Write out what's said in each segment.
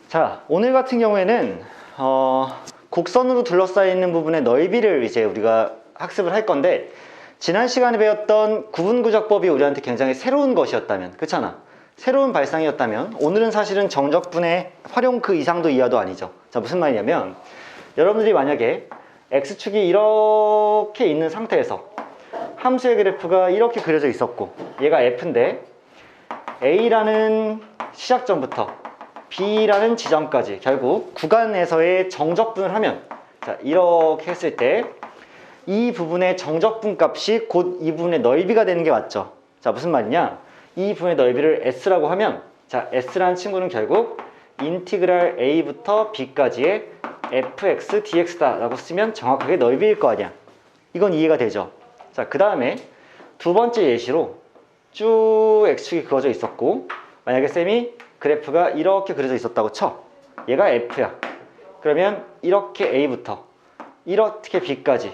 자, 오늘 같은 경우에는 곡선으로 둘러싸여 있는 부분의 넓이를 이제 우리가 학습을 할 건데, 지난 시간에 배웠던 구분구적법이 우리한테 굉장히 새로운 것이었다면, 그렇잖아, 새로운 발상이었다면 오늘은 사실은 정적분의 활용 그 이상도 이하도 아니죠. 자, 무슨 말이냐면, 여러분들이 만약에 x축이 이렇게 있는 상태에서 함수의 그래프가 이렇게 그려져 있었고, 얘가 f인데 a라는 시작점부터 b라는 지점까지 결국 구간에서의 정적분을 하면, 자, 이렇게 했을 때 이 부분의 정적분 값이 곧 이 부분의 넓이가 되는 게 맞죠. 자, 무슨 말이냐, 이 부분의 넓이를 s라고 하면, 자, s라는 친구는 결국 인티그랄 a부터 b까지의 fx dx다 라고 쓰면 정확하게 넓이일 거 아니야. 이건 이해가 되죠. 자, 그 다음에 두 번째 예시로 쭉 x축이 그어져 있었고, 만약에 쌤이 그래프가 이렇게 그려져 있었다고 쳐. 얘가 f야. 그러면 이렇게 a부터 이렇게 b까지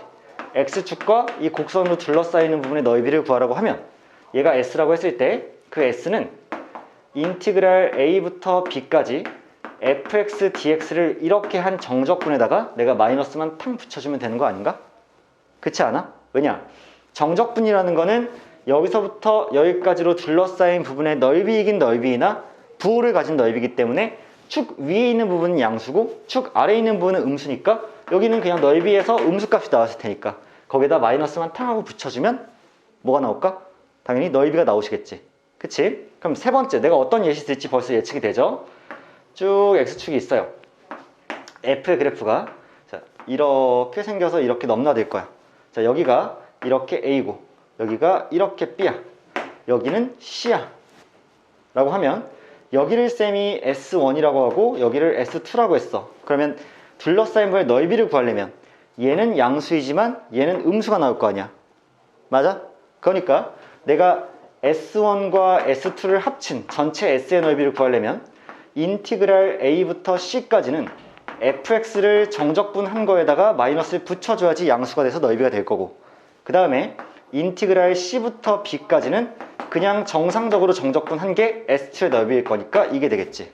x축과 이 곡선으로 둘러싸이는 부분의 넓이를 구하라고 하면, 얘가 s라고 했을 때 그 s는 인티그랄 a부터 b까지 fx dx를 이렇게 한 정적분에다가 내가 마이너스만 탕 붙여주면 되는 거 아닌가? 그렇지 않아? 왜냐? 정적분이라는 거는 여기서부터 여기까지로 둘러싸인 부분의 넓이이긴 넓이이나 부호를 가진 넓이기 때문에 축 위에 있는 부분은 양수고 축 아래에 있는 부분은 음수니까 여기는 그냥 넓이에서 음수값이 나왔을 테니까 거기다 마이너스만 탕 하고 붙여주면 뭐가 나올까? 당연히 넓이가 나오시겠지. 그치? 그럼 세 번째, 내가 어떤 예시 쓸지 벌써 예측이 되죠? 쭉 x축이 있어요. f의 그래프가, 자, 이렇게 생겨서 이렇게 넘나들 거야. 자, 여기가 이렇게 a고 여기가 이렇게 b야. 여기는 c야 라고 하면, 여기를 쌤이 S1이라고 하고 여기를 S2라고 했어. 그러면 둘러싸인 부분의 넓이를 구하려면 얘는 양수이지만 얘는 음수가 나올 거 아니야. 맞아? 그러니까 내가 S1과 S2를 합친 전체 S의 넓이를 구하려면 인티그랄 A부터 C까지는 fx를 정적분한 거에다가 마이너스를 붙여줘야지 양수가 돼서 넓이가 될 거고, 그 다음에 인티그랄 C부터 B까지는 그냥 정상적으로 정적분한 게 S2의 넓이일 거니까 이게 되겠지.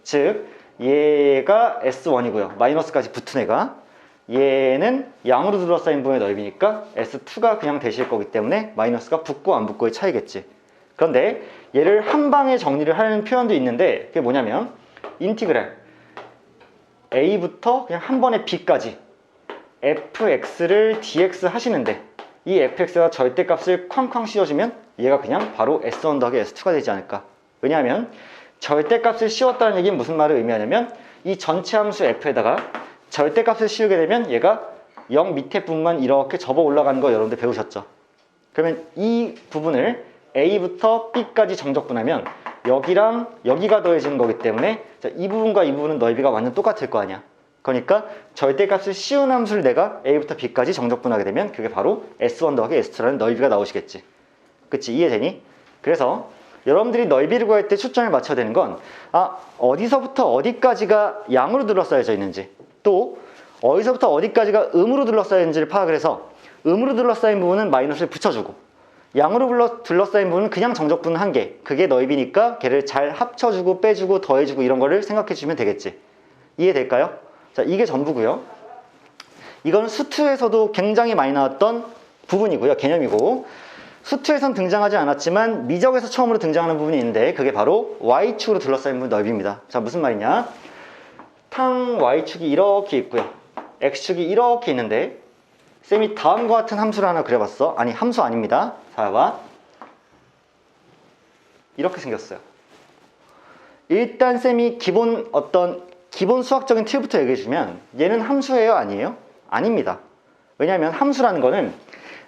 즉 얘가 S1이고요. 마이너스까지 붙은 애가, 얘는 양으로 둘러싸인 부분의 넓이니까 S2가 그냥 되실 거기 때문에 마이너스가 붙고 안 붙고의 차이겠지. 그런데 얘를 한 방에 정리를 하는 표현도 있는데, 그게 뭐냐면 인티그랄 A부터 그냥 한 번에 B까지 fx를 dx 하시는데 이 fx가 절대값을 쾅쾅 씌워주면 얘가 그냥 바로 S1 더하기 S2가 되지 않을까. 왜냐하면 절대값을 씌웠다는 얘기는 무슨 말을 의미하냐면, 이 전체 함수 f에다가 절대값을 씌우게 되면 얘가 0 밑에 부분만 이렇게 접어 올라가는 거 여러분들 배우셨죠? 그러면 이 부분을 A부터 B까지 정적분하면 여기랑 여기가 더해지는 거기 때문에, 자, 이 부분과 이 부분은 넓이가 완전 똑같을 거 아니야. 그러니까 절대값을 씌운 함수를 내가 A부터 B까지 정적분하게 되면 그게 바로 S1 더하기 S2라는 넓이가 나오시겠지. 그치? 이해되니? 그래서 여러분들이 넓이를 구할 때 초점을 맞춰야 되는 건, 어디서부터 어디까지가 양으로 둘러싸여져 있는지, 또 어디서부터 어디까지가 음으로 둘러싸여 있는지를 파악을 해서 음으로 둘러싸인 부분은 마이너스를 붙여주고, 양으로 둘러싸인 부분은 그냥 정적분을 한 개, 그게 넓이니까 걔를 잘 합쳐주고 빼주고 더해주고 이런 거를 생각해 주면 되겠지. 이해될까요? 자, 이게 전부고요. 이건 수투에서도 굉장히 많이 나왔던 부분이고요. 개념이고, 수투에선 등장하지 않았지만 미적에서 처음으로 등장하는 부분이 있는데 그게 바로 Y축으로 둘러싸인 부분 넓이입니다. 자, 무슨 말이냐, 탕 Y축이 이렇게 있고요, X축이 이렇게 있는데 쌤이 다음과 같은 함수를 하나 그려봤어. 아니, 함수 아닙니다. 자, 봐. 이렇게 생겼어요. 일단 쌤이 기본 수학적인 틀부터 얘기해주면, 얘는 함수예요? 아니에요? 아닙니다. 왜냐하면 함수라는 거는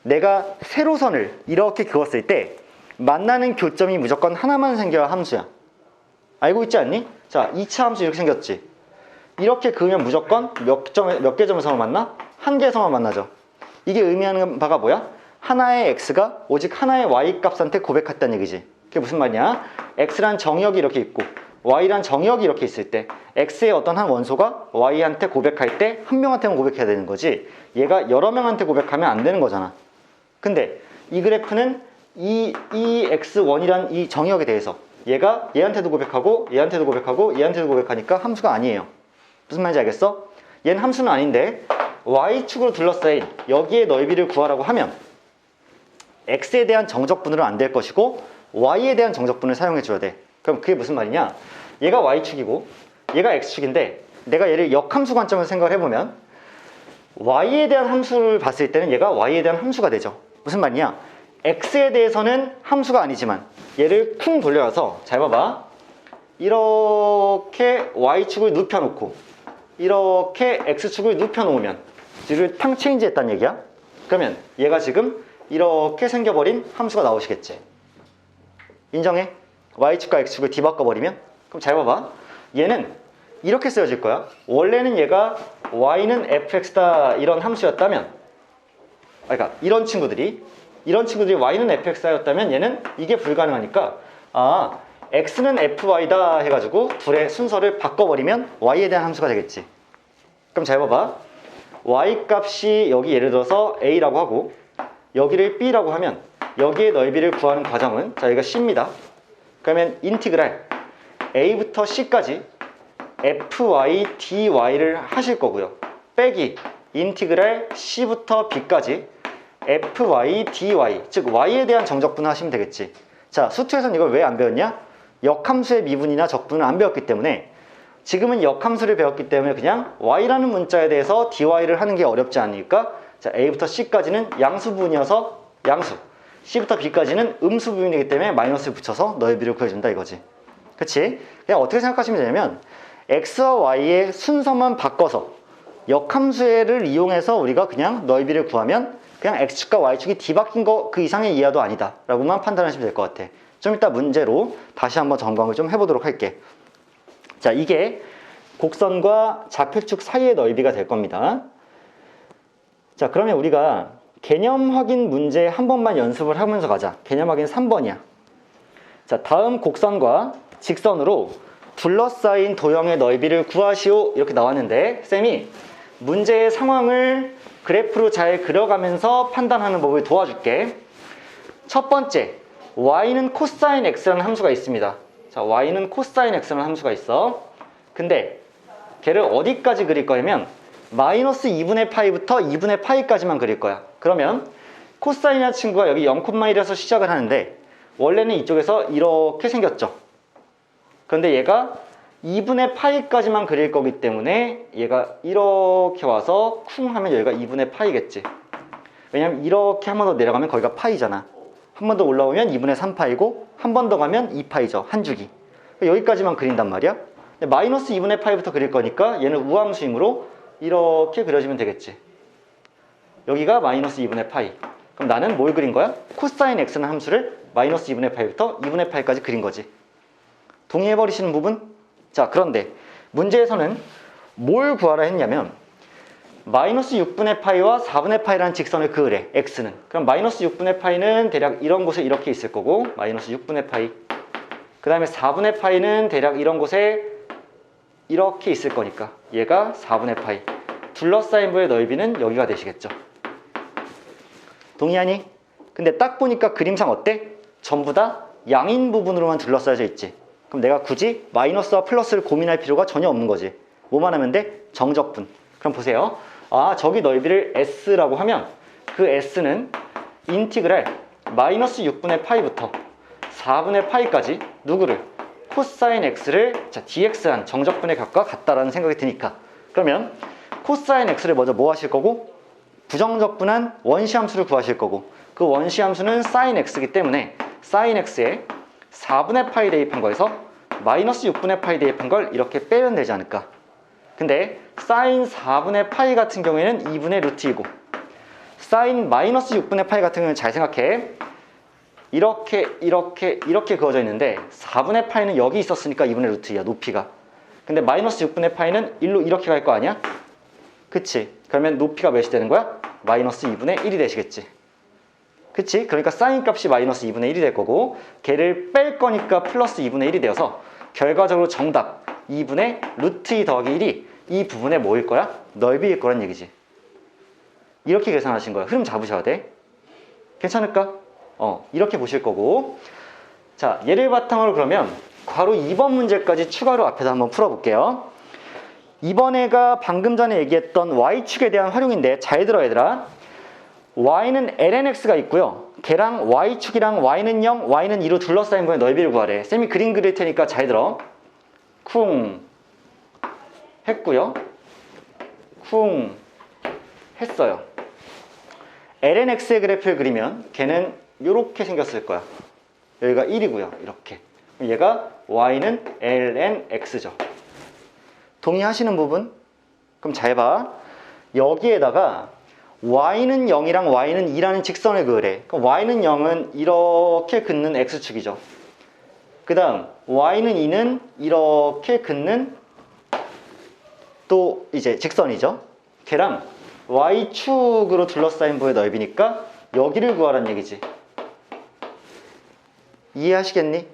내가 세로선을 이렇게 그었을 때 만나는 교점이 무조건 하나만 생겨야 함수야. 알고 있지 않니? 자, 2차 함수 이렇게 생겼지. 이렇게 그으면 무조건 몇 개 점에서만 만나? 한 개에서만 만나죠. 이게 의미하는 바가 뭐야? 하나의 x가 오직 하나의 y 값한테 고백했다는 얘기지. 그게 무슨 말이냐? x란 정의역이 이렇게 있고 y란 정의역이 이렇게 있을 때 x의 어떤 한 원소가 y한테 고백할 때 한 명한테만 고백해야 되는 거지, 얘가 여러 명한테 고백하면 안 되는 거잖아. 근데 이 그래프는 이 x1이란 이 정의역에 대해서 얘가 얘한테도 고백하고 얘한테도 고백하고 얘한테도 고백하니까 함수가 아니에요. 무슨 말인지 알겠어? 얘는 함수는 아닌데 y축으로 둘러싸인 여기의 넓이를 구하라고 하면 x에 대한 정적분으로 안 될 것이고 y에 대한 정적분을 사용해 줘야 돼. 그럼 그게 무슨 말이냐? 얘가 y축이고 얘가 x축인데 내가 얘를 역함수 관점에서 생각을 해보면 y에 대한 함수를 봤을 때는 얘가 y에 대한 함수가 되죠. 무슨 말이냐? x에 대해서는 함수가 아니지만 얘를 쿵 돌려서 잘 봐봐. 이렇게 y축을 눕혀놓고 이렇게 x축을 눕혀놓으면 뒤를 탕 체인지 했다는 얘기야. 그러면 얘가 지금 이렇게 생겨버린 함수가 나오시겠지. 인정해? y축과 x축을 뒤바꿔버리면? 그럼 잘 봐봐. 얘는 이렇게 쓰여질 거야. 원래는 얘가 y는 fx다 이런 함수였다면, 그러니까 이런 친구들이 y는 fx였다면 얘는 이게 불가능하니까 x는 fy다 해가지고 둘의 순서를 바꿔버리면 y에 대한 함수가 되겠지. 그럼 잘 봐봐. y 값이 여기 예를 들어서 a라고 하고 여기를 b라고 하면 여기의 넓이를 구하는 과정은 자 여기가 c입니다. 그러면 인티그랄 a부터 c까지 fy dy를 하실 거고요. 빼기 인티그랄 c부터 b까지 fy dy, 즉 y에 대한 정적분을 하시면 되겠지. 자, 수투에서는 이걸 왜 안 배웠냐? 역함수의 미분이나 적분을 안 배웠기 때문에 지금은 역함수를 배웠기 때문에 그냥 y라는 문자에 대해서 dy를 하는 게 어렵지 않으니까 자, a부터 c까지는 양수분이어서 양수, c부터 b까지는 음수분이기 때문에 마이너스를 붙여서 넓이를 구해준다 이거지. 그치? 그냥 어떻게 생각하시면 되냐면 x와 y의 순서만 바꿔서 역함수를 이용해서 우리가 그냥 넓이를 구하면 그냥 x축과 y축이 뒤바뀐 거 그 이상의 이하도 아니다 라고만 판단하시면 될 것 같아. 좀 이따 문제로 다시 한번 점검을 좀 해보도록 할게. 자, 이게 곡선과 좌표축 사이의 넓이가 될 겁니다. 자, 그러면 우리가 개념 확인 문제 한 번만 연습을 하면서 가자. 개념 확인 3번이야. 자, 다음 곡선과 직선으로 둘러싸인 도형의 넓이를 구하시오 이렇게 나왔는데 쌤이 문제의 상황을 그래프로 잘 그려가면서 판단하는 법을 도와줄게. 첫 번째, y는 코사인 x라는 함수가 있습니다. 자, y는 코사인 x라는 함수가 있어. 근데 걔를 어디까지 그릴 거냐면 마이너스 2분의 파이부터 2분의 파이까지만 그릴 거야. 그러면 코사인이라는 친구가 여기 0,1에서 시작을 하는데 원래는 이쪽에서 이렇게 생겼죠. 그런데 얘가 2분의 파이까지만 그릴 거기 때문에 얘가 이렇게 와서 쿵 하면 여기가 2분의 파이겠지. 왜냐면 이렇게 한 번 더 내려가면 거기가 파이잖아. 한 번 더 올라오면 2분의 3파이고 한 번 더 가면 2파이죠. 한 주기. 여기까지만 그린단 말이야. 근데 마이너스 2분의 파이부터 그릴 거니까 얘는 우함수이므로 이렇게 그려지면 되겠지. 여기가 마이너스 2분의 파이. 그럼 나는 뭘 그린 거야? 코사인 x는 함수를 마이너스 2분의 파이부터 2분의 파이까지 그린 거지. 동의해버리시는 부분? 자, 그런데 문제에서는 뭘 구하라 했냐면 마이너스 6분의 파이와 4분의 파이라는 직선을 그으래. x는. 그럼 마이너스 6분의 파이는 대략 이런 곳에 이렇게 있을 거고 마이너스 6분의 파이. 그 다음에 4분의 파이는 대략 이런 곳에 이렇게 있을 거니까 얘가 4분의 파이. 둘러싸인 부의 넓이는 여기가 되시겠죠. 동의하니? 근데 딱 보니까 그림상 어때? 전부 다 양인 부분으로만 둘러싸여져 있지. 그럼 내가 굳이 마이너스와 플러스를 고민할 필요가 전혀 없는 거지. 뭐만 하면 돼? 정적분. 그럼 보세요. 저기 넓이를 s라고 하면 그 s는 인티그랄 마이너스 6분의 파이부터 4분의 파이까지 누구를? 코사인 x를 자, dx한 정적분의 값과 같다라는 생각이 드니까 그러면 코사인 x를 먼저 뭐 하실 거고 부정적분한 원시함수를 구하실 거고 그 원시함수는 사인 x이기 때문에 사인 x에 4분의 파이 대입한 거에서 마이너스 6분의 파이 대입한 걸 이렇게 빼면 되지 않을까. 근데 사인 4분의 파이 같은 경우에는 2분의 루트이고 사인 마이너스 6분의 파이 같은 경우는 잘 생각해. 이렇게 그어져 있는데 4분의 파이는 여기 있었으니까 2분의 루트야 높이가. 근데 마이너스 6분의 파이는 1로 이렇게 갈 거 아니야? 그치? 그러면 높이가 몇이 되는 거야? 마이너스 2분의 1이 되시겠지. 그치? 그러니까 사인 값이 마이너스 2분의 1이 될 거고 걔를 뺄 거니까 플러스 2분의 1이 되어서 결과적으로 정답 2분의 루트 2 더하기 1이 이 부분의 뭐일 거야? 넓이일 거란 얘기지. 이렇게 계산하신 거야. 흐름 잡으셔야 돼. 괜찮을까? 이렇게 보실 거고 자, 얘를 바탕으로 그러면 바로 2번 문제까지 추가로 앞에서 한번 풀어볼게요. 이번 애가 방금 전에 얘기했던 y축에 대한 활용인데 잘 들어 얘들아. y는 lnx가 있고요. 걔랑 y축이랑 y는 0, y는 2로 둘러싸인 부분의 넓이를 구하래. 쌤이 그림 그릴 테니까 잘 들어. 쿵 했고요. 쿵 했어요. lnx의 그래프를 그리면 걔는 이렇게 생겼을 거야. 여기가 1이고요. 이렇게. 얘가 y는 lnx죠. 동의하시는 부분? 그럼 잘 봐. 여기에다가 y는 0이랑 y는 2라는 직선을 그으래. 그럼 y는 0은 이렇게 긋는 x축이죠. 그 다음 y는 2는 이렇게 긋는 또 이제 직선이죠. 걔랑 y축으로 둘러싸인 부의 넓이니까 여기를 구하란 얘기지. 이해하시겠니?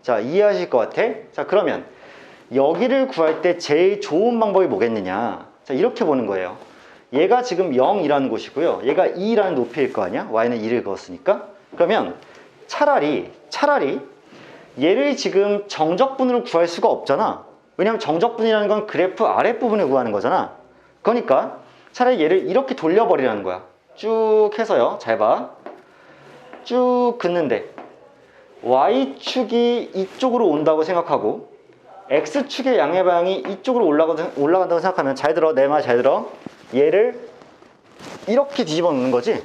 자, 이해하실 것 같아? 자, 그러면 여기를 구할 때 제일 좋은 방법이 뭐겠느냐? 자, 이렇게 보는 거예요. 얘가 지금 0이라는 곳이고요. 얘가 2라는 높이일 거 아니야? y는 2를 그었으니까. 그러면 차라리 얘를 지금 정적분으로 구할 수가 없잖아. 왜냐면 정적분이라는 건 그래프 아랫부분을 구하는 거잖아. 그러니까 차라리 얘를 이렇게 돌려버리라는 거야. 쭉 해서요. 잘 봐. 쭉 긋는데 y축이 이쪽으로 온다고 생각하고 x축의 양의 방향이 이쪽으로 올라간다고 생각하면 잘 들어. 내 말 잘 들어. 얘를 이렇게 뒤집어 놓는 거지.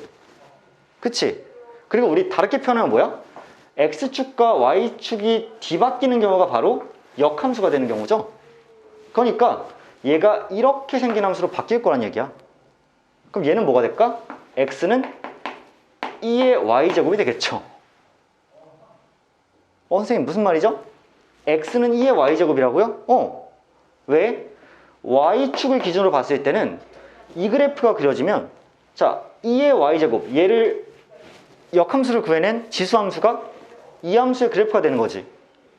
그치? 그리고 우리 다르게 표현하면 뭐야? x축과 y축이 뒤바뀌는 경우가 바로 역함수가 되는 경우죠. 그러니까 얘가 이렇게 생긴 함수로 바뀔 거란 얘기야. 그럼 얘는 뭐가 될까? x는 2의 y제곱이 되겠죠. 선생님 무슨 말이죠? x는 2의 y제곱이라고요? 왜? y축을 기준으로 봤을 때는 이 그래프가 그려지면 자, 2의 y제곱 얘를 역함수를 구해낸 지수함수가 이 함수의 그래프가 되는 거지.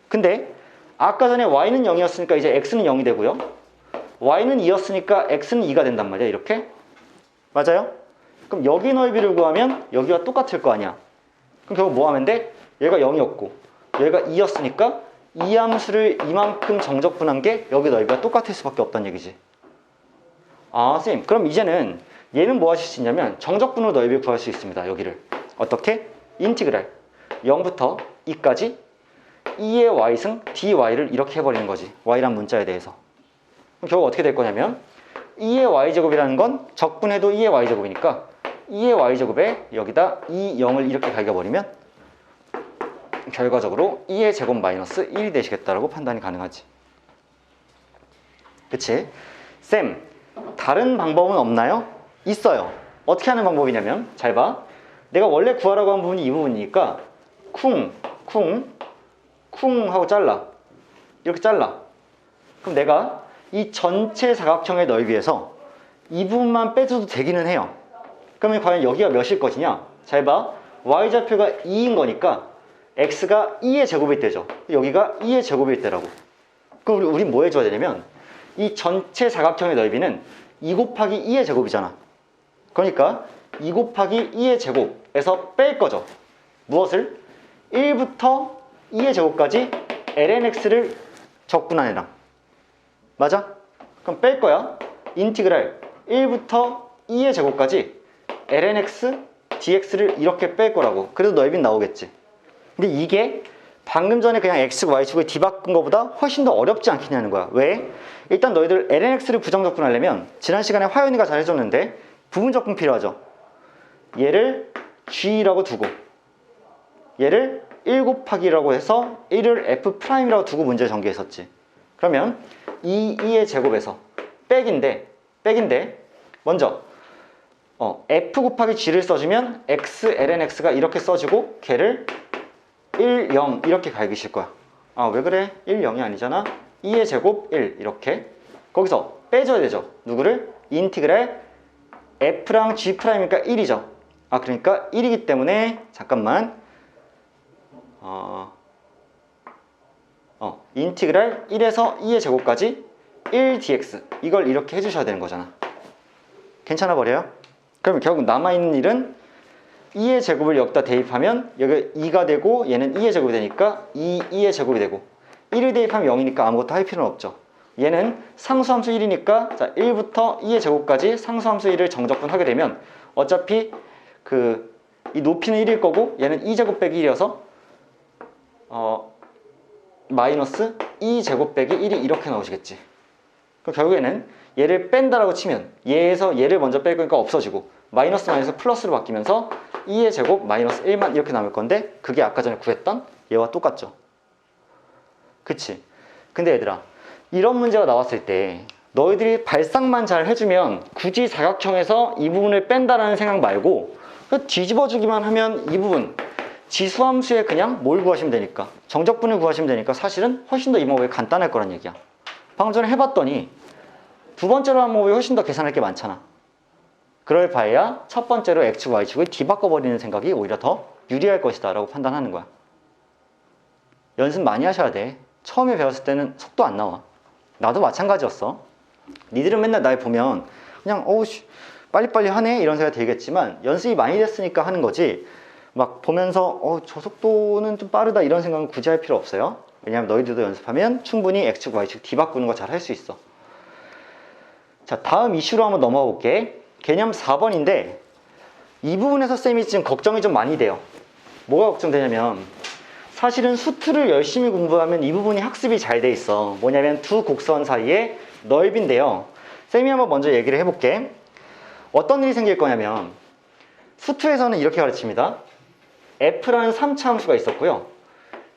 근데 아까 전에 y는 0이었으니까 이제 x는 0이 되고요. y는 2였으니까 x는 2가 된단 말이야. 이렇게. 맞아요? 그럼 여기 넓이를 구하면 여기와 똑같을 거 아니야. 그럼 결국 뭐 하면 돼? 얘가 0이었고 얘가 2였으니까 이 함수를 이만큼 정적분한 게 여기 넓이가 똑같을 수밖에 없다는 얘기지. 아, 선생님, 그럼 이제는 얘는 뭐 하실 수 있냐면 정적분으로 넓이를 구할 수 있습니다. 여기를. 어떻게? 인티그랄 0부터 2까지 2의 y승 dy를 이렇게 해버리는 거지. y란 문자에 대해서. 그럼 결국 어떻게 될 거냐면 2의 y제곱이라는 건 적분해도 2의 y제곱이니까 2의 y제곱에 여기다 2, 0을 이렇게 갈겨버리면 결과적으로 2의 제곱 마이너스 1이 되시겠다라고 판단이 가능하지. 그치? 쌤, 다른 방법은 없나요? 있어요. 어떻게 하는 방법이냐면 잘 봐. 내가 원래 구하라고 한 부분이 이 부분이니까 쿵 하고 잘라. 이렇게 잘라. 그럼 내가 이 전체 사각형의 넓이에서 이 부분만 빼줘도 되기는 해요. 그러면 과연 여기가 몇일 것이냐? 잘 봐. y좌표가 2인 거니까 x가 2의 제곱일 때죠. 여기가 2의 제곱일 때라고. 그럼 우리 뭐 해줘야 되냐면 이 전체 사각형의 넓이는 2 곱하기 2의 제곱이잖아. 그러니까 2 곱하기 2의 제곱에서 뺄 거죠. 무엇을? 1부터 2의 제곱까지 lnx를 적분한 애랑. 맞아? 그럼 뺄 거야. 인티그랄 1부터 2의 제곱까지 lnx dx를 이렇게 뺄 거라고. 그래도 넓이는 나오겠지. 근데 이게 방금 전에 그냥 x, y축을 뒤바꾼 것보다 훨씬 더 어렵지 않겠냐는 거야. 왜? 일단 너희들 lnx를 부정적분하려면 지난 시간에 화연이가 잘 해줬는데 부분적분 필요하죠. 얘를 g라고 두고 얘를 1 곱하기라고 해서 1을 f'이라고 두고 문제를 전개했었지. 그러면 2의 제곱에서 백인데 먼저 f 곱하기 g를 써주면 x lnx가 이렇게 써지고 걔를 1, 0 이렇게 갈기실 거야. 아, 왜 그래? 1, 0이 아니잖아. 2의 제곱 1 이렇게. 거기서 빼줘야 되죠. 누구를? 인티그랄 f랑 g'이니까 1이죠. 아, 그러니까 1이기 때문에 잠깐만 인티그랄 1에서 2의 제곱까지 1dx 이걸 이렇게 해주셔야 되는 거잖아. 괜찮아 버려요? 그럼 결국 남아있는 일은 2의 제곱을 여기다 대입하면 여기 2가 되고 얘는 2의 제곱이 되니까 2의 제곱이 되고 1을 대입하면 0이니까 아무것도 할 필요는 없죠. 얘는 상수함수 1이니까 자 1부터 2의 제곱까지 상수함수 1을 정적분하게 되면 어차피 이 높이는 1일 거고 얘는 2제곱 빼기 1이어서 마이너스 2제곱 빼기 1이 이렇게 나오시겠지. 그럼 결국에는 얘를 뺀다라고 치면 얘에서 얘를 먼저 뺄 거니까 없어지고 마이너스 마이너스 플러스로 바뀌면서 2의 제곱 마이너스 1만 이렇게 남을 건데 그게 아까 전에 구했던 얘와 똑같죠. 그치? 근데 얘들아 이런 문제가 나왔을 때 너희들이 발상만 잘 해주면 굳이 사각형에서 이 부분을 뺀다라는 생각 말고 뒤집어주기만 하면 이 부분 지수함수에 그냥 뭘 구하시면 되니까 정적분을 구하시면 되니까 사실은 훨씬 더 이 방법이 간단할 거란 얘기야. 방금 전에 해봤더니 두 번째로 한 방법이 훨씬 더 계산할 게 많잖아. 그럴 바에야 첫 번째로 X축, Y축을 뒤바꿔버리는 생각이 오히려 더 유리할 것이다 라고 판단하는 거야. 연습 많이 하셔야 돼. 처음에 배웠을 때는 속도 안 나와. 나도 마찬가지였어. 니들은 맨날 날 보면 그냥 어우씨 빨리빨리 하네 이런 생각이 들겠지만 연습이 많이 됐으니까 하는 거지 막 보면서 저 속도는 좀 빠르다 이런 생각은 굳이 할 필요 없어요. 왜냐하면 너희들도 연습하면 충분히 X축, Y축 뒤바꾸는 거 잘 할 수 있어. 자, 다음 이슈로 한번 넘어가 볼게. 개념 4번인데 이 부분에서 쌤이 지금 걱정이 좀 많이 돼요. 뭐가 걱정되냐면 사실은 수투를 열심히 공부하면 이 부분이 학습이 잘 돼 있어. 뭐냐면 두 곡선 사이의 넓이인데요. 쌤이 한번 먼저 얘기를 해볼게. 어떤 일이 생길 거냐면 수투에서는 이렇게 가르칩니다. F라는 3차 함수가 있었고요.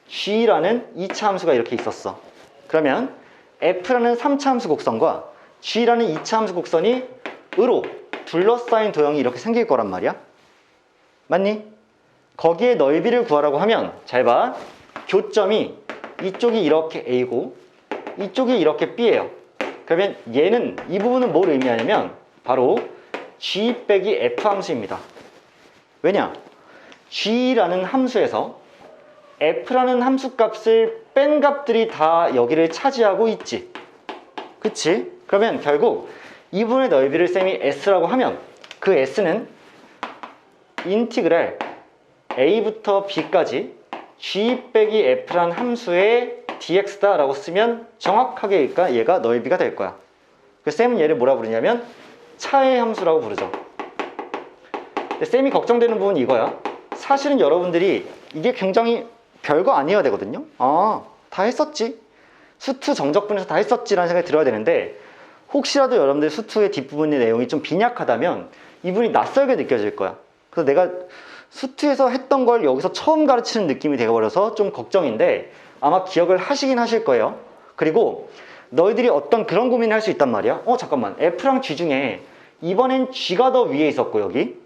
G라는 2차 함수가 이렇게 있었어. 그러면 F라는 3차 함수 곡선과 G라는 2차 함수 곡선이 으로 둘러싸인 도형이 이렇게 생길 거란 말이야. 맞니? 거기에 넓이를 구하라고 하면 잘 봐. 교점이 이쪽이 이렇게 A고 이쪽이 이렇게 B예요. 그러면 얘는 이 부분은 뭘 의미하냐면 바로 G 빼기 F 함수입니다. 왜냐? G라는 함수에서 F라는 함수 값을 뺀 값들이 다 여기를 차지하고 있지. 그치? 그러면 결국 이 부분의 넓이를 쌤이 S라고 하면 그 S는 인티그랄 A부터 B까지 G 빼기 F란 함수의 dx다 라고 쓰면 정확하게 얘가 넓이가 될 거야. 그래서 쌤은 얘를 뭐라 부르냐면 차의 함수라고 부르죠. 근데 쌤이 걱정되는 부분이 이거야. 사실은 여러분들이 이게 굉장히 별거 아니어야 되거든요. 다 했었지. 수투 정적분에서 다 했었지라는 생각이 들어야 되는데 혹시라도 여러분들 수투의 뒷부분의 내용이 좀 빈약하다면 이 부분이 낯설게 느껴질 거야. 그래서 내가 수투에서 했던 걸 여기서 처음 가르치는 느낌이 되어버려서 좀 걱정인데 아마 기억을 하시긴 하실 거예요. 그리고 너희들이 어떤 그런 고민을 할 수 있단 말이야. 잠깐만, F랑 G 중에 이번엔 G가 더 위에 있었고 여기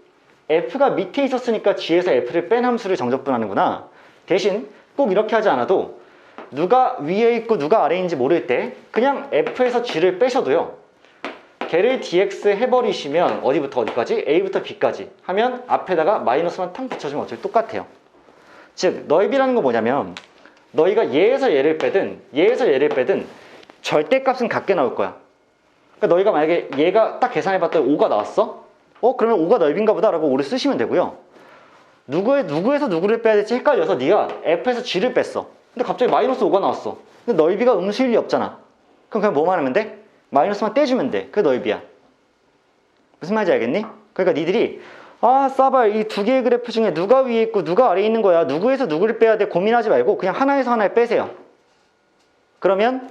F가 밑에 있었으니까 G에서 F를 뺀 함수를 정적분하는구나. 대신 꼭 이렇게 하지 않아도 누가 위에 있고 누가 아래에 있는지 모를 때 그냥 F에서 G를 빼셔도요, 걔를 dx 해버리시면 어디부터 어디까지? A부터 B까지 하면 앞에다가 마이너스만 탕 붙여주면 어차피 똑같아요. 즉 넓이라는 건 뭐냐면 너희가 얘에서 얘를 빼든 얘에서 얘를 빼든 절대값은 같게 나올 거야. 그러니까 너희가 만약에 얘가 딱 계산해봤더니 5가 나왔어? 그러면 5가 넓인가 보다 라고 5를 쓰시면 되고요. 누구에서 누구를 빼야 될지 헷갈려서 네가 F에서 G를 뺐어. 근데 갑자기 마이너스 5가 나왔어. 근데 넓이가 음수일 리 없잖아. 그럼 그냥 뭐만 하면 돼? 마이너스만 떼주면 돼. 그게 넓이야. 무슨 말인지 알겠니? 그러니까 니들이 싸발 이 두 개의 그래프 중에 누가 위에 있고 누가 아래에 있는 거야, 누구에서 누구를 빼야 돼 고민하지 말고 그냥 하나에서 하나를 빼세요. 그러면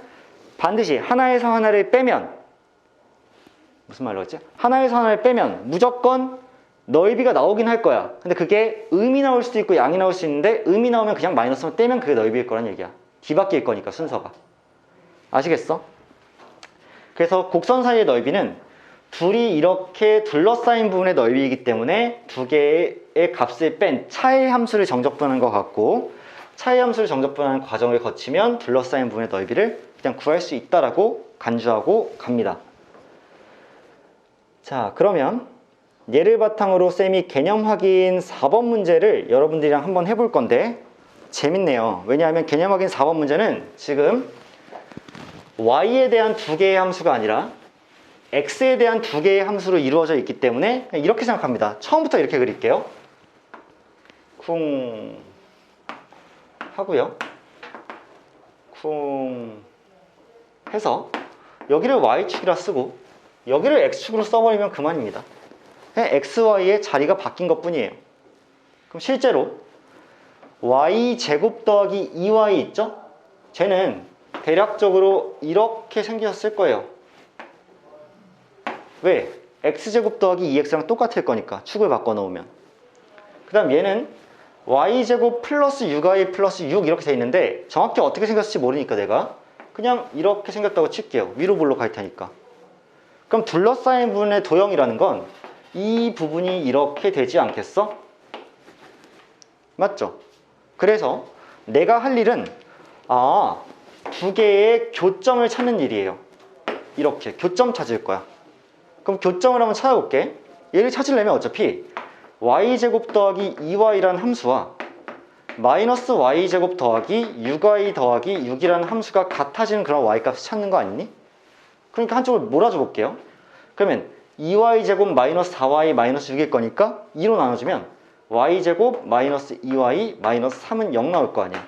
반드시 하나에서 하나를 빼면 무슨 말로 했지? 하나에서 하나를 빼면 무조건 넓이가 나오긴 할 거야. 근데 그게 음이 나올 수도 있고 양이 나올 수 있는데 음이 나오면 그냥 마이너스만 떼면 그게 넓이일 거란 얘기야. 뒤바뀔 거니까 순서가. 아시겠어? 그래서 곡선 사이의 넓이는 둘이 이렇게 둘러싸인 부분의 넓이이기 때문에 두 개의 값을 뺀 차의 함수를 정적분하는 것 같고, 차의 함수를 정적분하는 과정을 거치면 둘러싸인 부분의 넓이를 그냥 구할 수 있다라고 간주하고 갑니다. 자, 그러면 얘를 바탕으로 쌤이 개념 확인 4번 문제를 여러분들이랑 한번 해볼 건데 재밌네요. 왜냐하면 개념 확인 4번 문제는 지금 y에 대한 두 개의 함수가 아니라 x에 대한 두 개의 함수로 이루어져 있기 때문에 이렇게 생각합니다. 처음부터 이렇게 그릴게요. 쿵 하고요. 쿵 해서 여기를 y축이라 쓰고 여기를 x축으로 써버리면 그만입니다. 그냥 xy의 자리가 바뀐 것 뿐이에요. 그럼 실제로 y제곱 더하기 2y 있죠? 쟤는 대략적으로 이렇게 생겼을 거예요. 왜? x제곱 더하기 2x랑 똑같을 거니까 축을 바꿔놓으면. 그 다음 얘는 y제곱 플러스 6y 플러스 6 이렇게 돼 있는데 정확히 어떻게 생겼을지 모르니까 내가 그냥 이렇게 생겼다고 칠게요. 위로 볼로 갈 테니까. 그럼 둘러싸인 부분의 도형이라는 건 이 부분이 이렇게 되지 않겠어? 맞죠? 그래서 내가 할 일은 두 개의 교점을 찾는 일이에요. 이렇게 교점 찾을 거야. 그럼 교점을 한번 찾아볼게. 얘를 찾으려면 어차피 y제곱 더하기 2y라는 함수와 마이너스 y제곱 더하기 6y 더하기 6이라는 함수가 같아지는 그런 y값을 찾는 거 아니니? 그러니까 한쪽을 몰아줘 볼게요. 그러면 2y제곱 마이너스 4y 마이너스 6일 거니까 2로 나눠주면 y제곱 마이너스 2y 마이너스 3은 0 나올 거 아니야.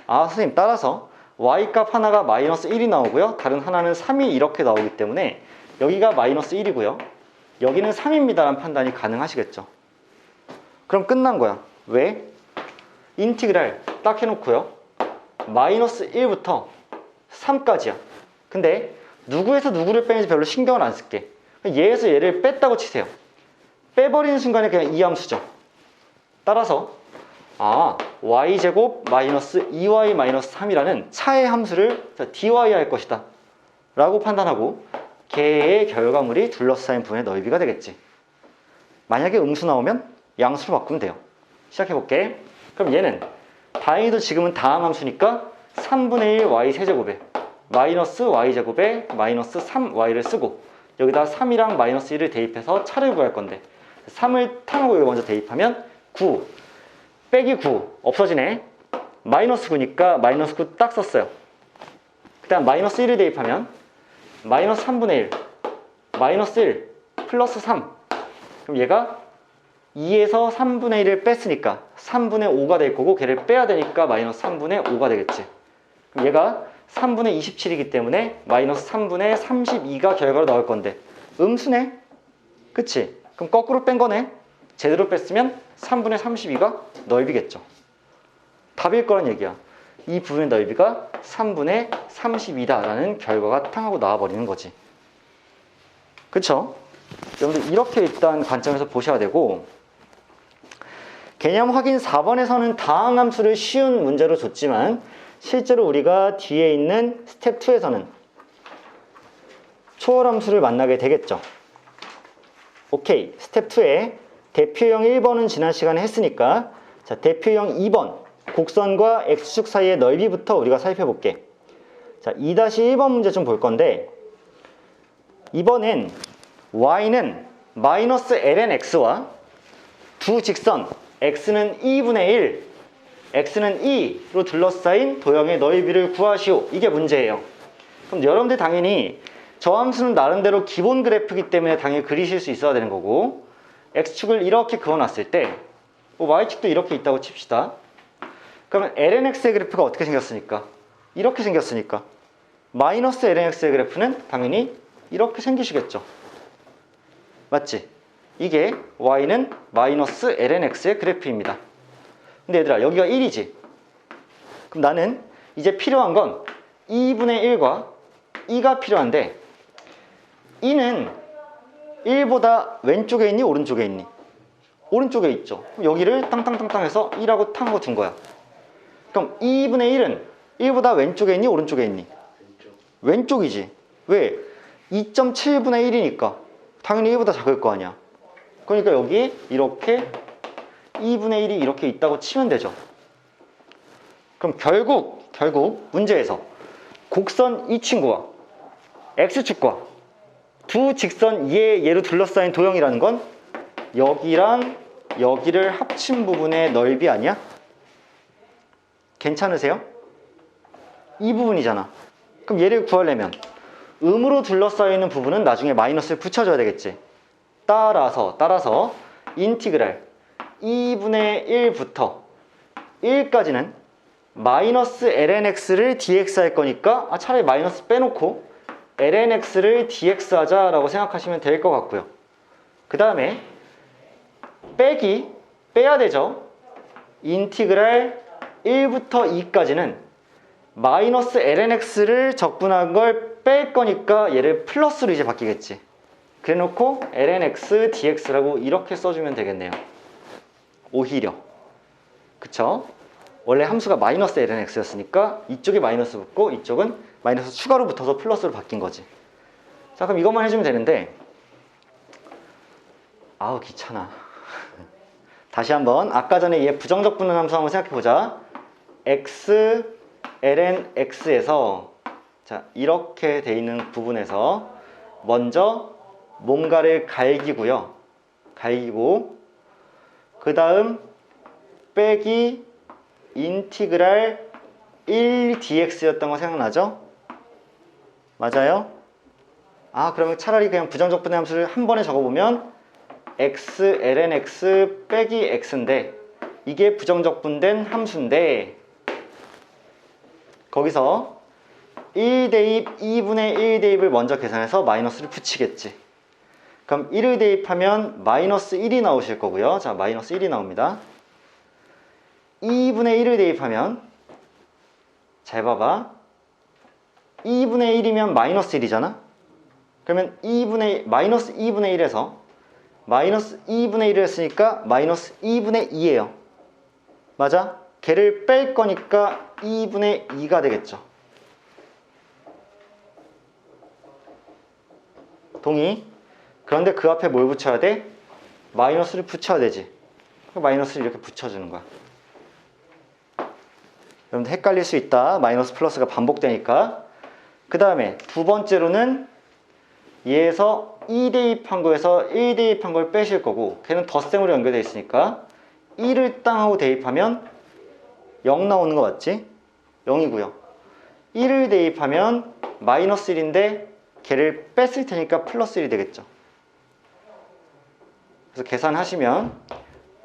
선생님, 따라서 y값 하나가 마이너스 1이 나오고요. 다른 하나는 3이 이렇게 나오기 때문에 여기가 마이너스 1이고요. 여기는 3입니다 라는 판단이 가능하시겠죠. 그럼 끝난 거야. 왜? 인티그랄 딱 해놓고요. 마이너스 1부터 3까지야. 근데 누구에서 누구를 빼는지 별로 신경을 안 쓸게. 얘에서 얘를 뺐다고 치세요. 빼버리는 순간에 그냥 이 함수죠. 따라서 y제곱 마이너스 2y 마이너스 3이라는 차의 함수를 dy 할 것이다 라고 판단하고 걔의 결과물이 둘러싸인 부분의 넓이가 되겠지. 만약에 음수 나오면 양수로 바꾸면 돼요. 시작해볼게. 그럼 얘는 다행히도 지금은 다항 함수니까 3분의 1 y 세제곱에 마이너스 y제곱에 마이너스 3y를 쓰고 여기다 3이랑 마이너스 1을 대입해서 차를 구할 건데 3을 탕하고 여기 먼저 대입하면 9 빼기 9 없어지네. 마이너스 9니까 마이너스 9 딱 썼어요. 그 다음 마이너스 1을 대입하면 마이너스 3분의 1 마이너스 1 플러스 3. 그럼 얘가 2에서 3분의 1을 뺐으니까 3분의 5가 될 거고 걔를 빼야 되니까 마이너스 3분의 5가 되겠지. 그럼 얘가 3분의 27이기 때문에 마이너스 3분의 32가 결과로 나올 건데 음수네? 그치? 그럼 거꾸로 뺀 거네? 제대로 뺐으면 3분의 32가 넓이겠죠. 답일 거란 얘기야. 이 부분의 넓이가 3분의 32다 라는 결과가 탕하고 나와버리는 거지. 그쵸? 여러분들 이렇게 일단 관점에서 보셔야 되고, 개념 확인 4번에서는 다항함수를 쉬운 문제로 줬지만 실제로 우리가 뒤에 있는 스텝 2에서는 초월함수를 만나게 되겠죠. 오케이, 스텝 2에 대표형 1번은 지난 시간에 했으니까 자, 대표형 2번 곡선과 x축 사이의 넓이부터 우리가 살펴볼게. 자, 2-1번 문제 좀 볼 건데 이번엔 y는 마이너스 ln x와 두 직선 x는 2분의 1, x는 2로 둘러싸인 도형의 넓이를 구하시오. 이게 문제예요. 그럼 여러분들 당연히 저 함수는 나름대로 기본 그래프이기 때문에 당연히 그리실 수 있어야 되는 거고, x축을 이렇게 그어놨을 때 y축도 이렇게 있다고 칩시다. 그러면 lnx의 그래프가 어떻게 생겼으니까? 이렇게 생겼으니까 마이너스 lnx의 그래프는 당연히 이렇게 생기시겠죠. 맞지? 이게 y는 마이너스 lnx의 그래프입니다. 근데 얘들아, 여기가 1이지? 그럼 나는 이제 필요한 건 2분의 1과 2가 필요한데 2는 1보다 왼쪽에 있니? 오른쪽에 있니? 오른쪽에 있죠. 그럼 여기를 땅땅땅땅 해서 1하고 탕하고 둔 거야. 그럼 2분의 1은 1보다 왼쪽에 있니? 오른쪽에 있니? 왼쪽이지. 왜? 2.7분의 1이니까 당연히 1보다 작을 거 아니야. 그러니까 여기 이렇게 2분의 1이 이렇게 있다고 치면 되죠. 그럼 결국 문제에서 곡선 이 친구와 x축과 두 직선 얘로 둘러싸인 도형이라는 건 여기랑 여기를 합친 부분의 넓이 아니야? 괜찮으세요? 이 부분이잖아. 그럼 얘를 구하려면 음으로 둘러싸이는 부분은 나중에 마이너스를 붙여줘야 되겠지. 따라서 인티그랄 2분의 1부터 1까지는 마이너스 lnx를 dx 할 거니까 차라리 마이너스 빼놓고 lnx를 dx 하자라고 생각하시면 될 것 같고요. 그 다음에 빼야 되죠. 인티그랄 1부터 2까지는 마이너스 lnx를 적분한 걸 뺄 거니까 얘를 플러스로 이제 바뀌겠지. 그래 놓고 lnx dx라고 이렇게 써주면 되겠네요. 오히려. 그쵸? 원래 함수가 마이너스 lnx였으니까 이쪽에 마이너스 붙고 이쪽은 마이너스 추가로 붙어서 플러스로 바뀐 거지. 자, 그럼 이것만 해주면 되는데 아우 귀찮아. 다시 한번 아까 전에 얘 부정적 분한 함수 한번 생각해 보자. x ln x에서 자 이렇게 돼 있는 부분에서 먼저 뭔가를 갈기고요. 갈기고 그 다음 빼기 인티그랄 1dx였던 거 생각나죠? 맞아요? 그러면 차라리 그냥 부정적 분해 함수를 한 번에 적어보면 x ln x 빼기 x인데 이게 부정적 분된 함수인데 거기서 1대입 2분의 1 대입을 먼저 계산해서 마이너스를 붙이겠지. 그럼 1을 대입하면 마이너스 1이 나오실 거고요. 자, 마이너스 1이 나옵니다. 2분의 1을 대입하면 잘 봐봐. 2분의 1이면 마이너스 1이잖아. 그러면 마이너스 2분의 1에서 마이너스 2분의 1을 했으니까 마이너스 2분의 2예요. 맞아? 걔를 뺄 거니까 2분의 2가 되겠죠. 동의? 그런데 그 앞에 뭘 붙여야 돼? 마이너스를 붙여야 되지. 마이너스를 이렇게 붙여주는 거야. 여러분들 헷갈릴 수 있다. 마이너스 플러스가 반복되니까. 그 다음에 두 번째로는 얘에서 2 대입한 거에서 1 대입한 걸 빼실 거고 걔는 덧셈으로 연결되어 있으니까 1을 땅 하고 대입하면 0 나오는 거 맞지? 0이고요. 1을 대입하면 마이너스 1인데 걔를 뺐을 테니까 플러스 1이 되겠죠. 그래서 계산하시면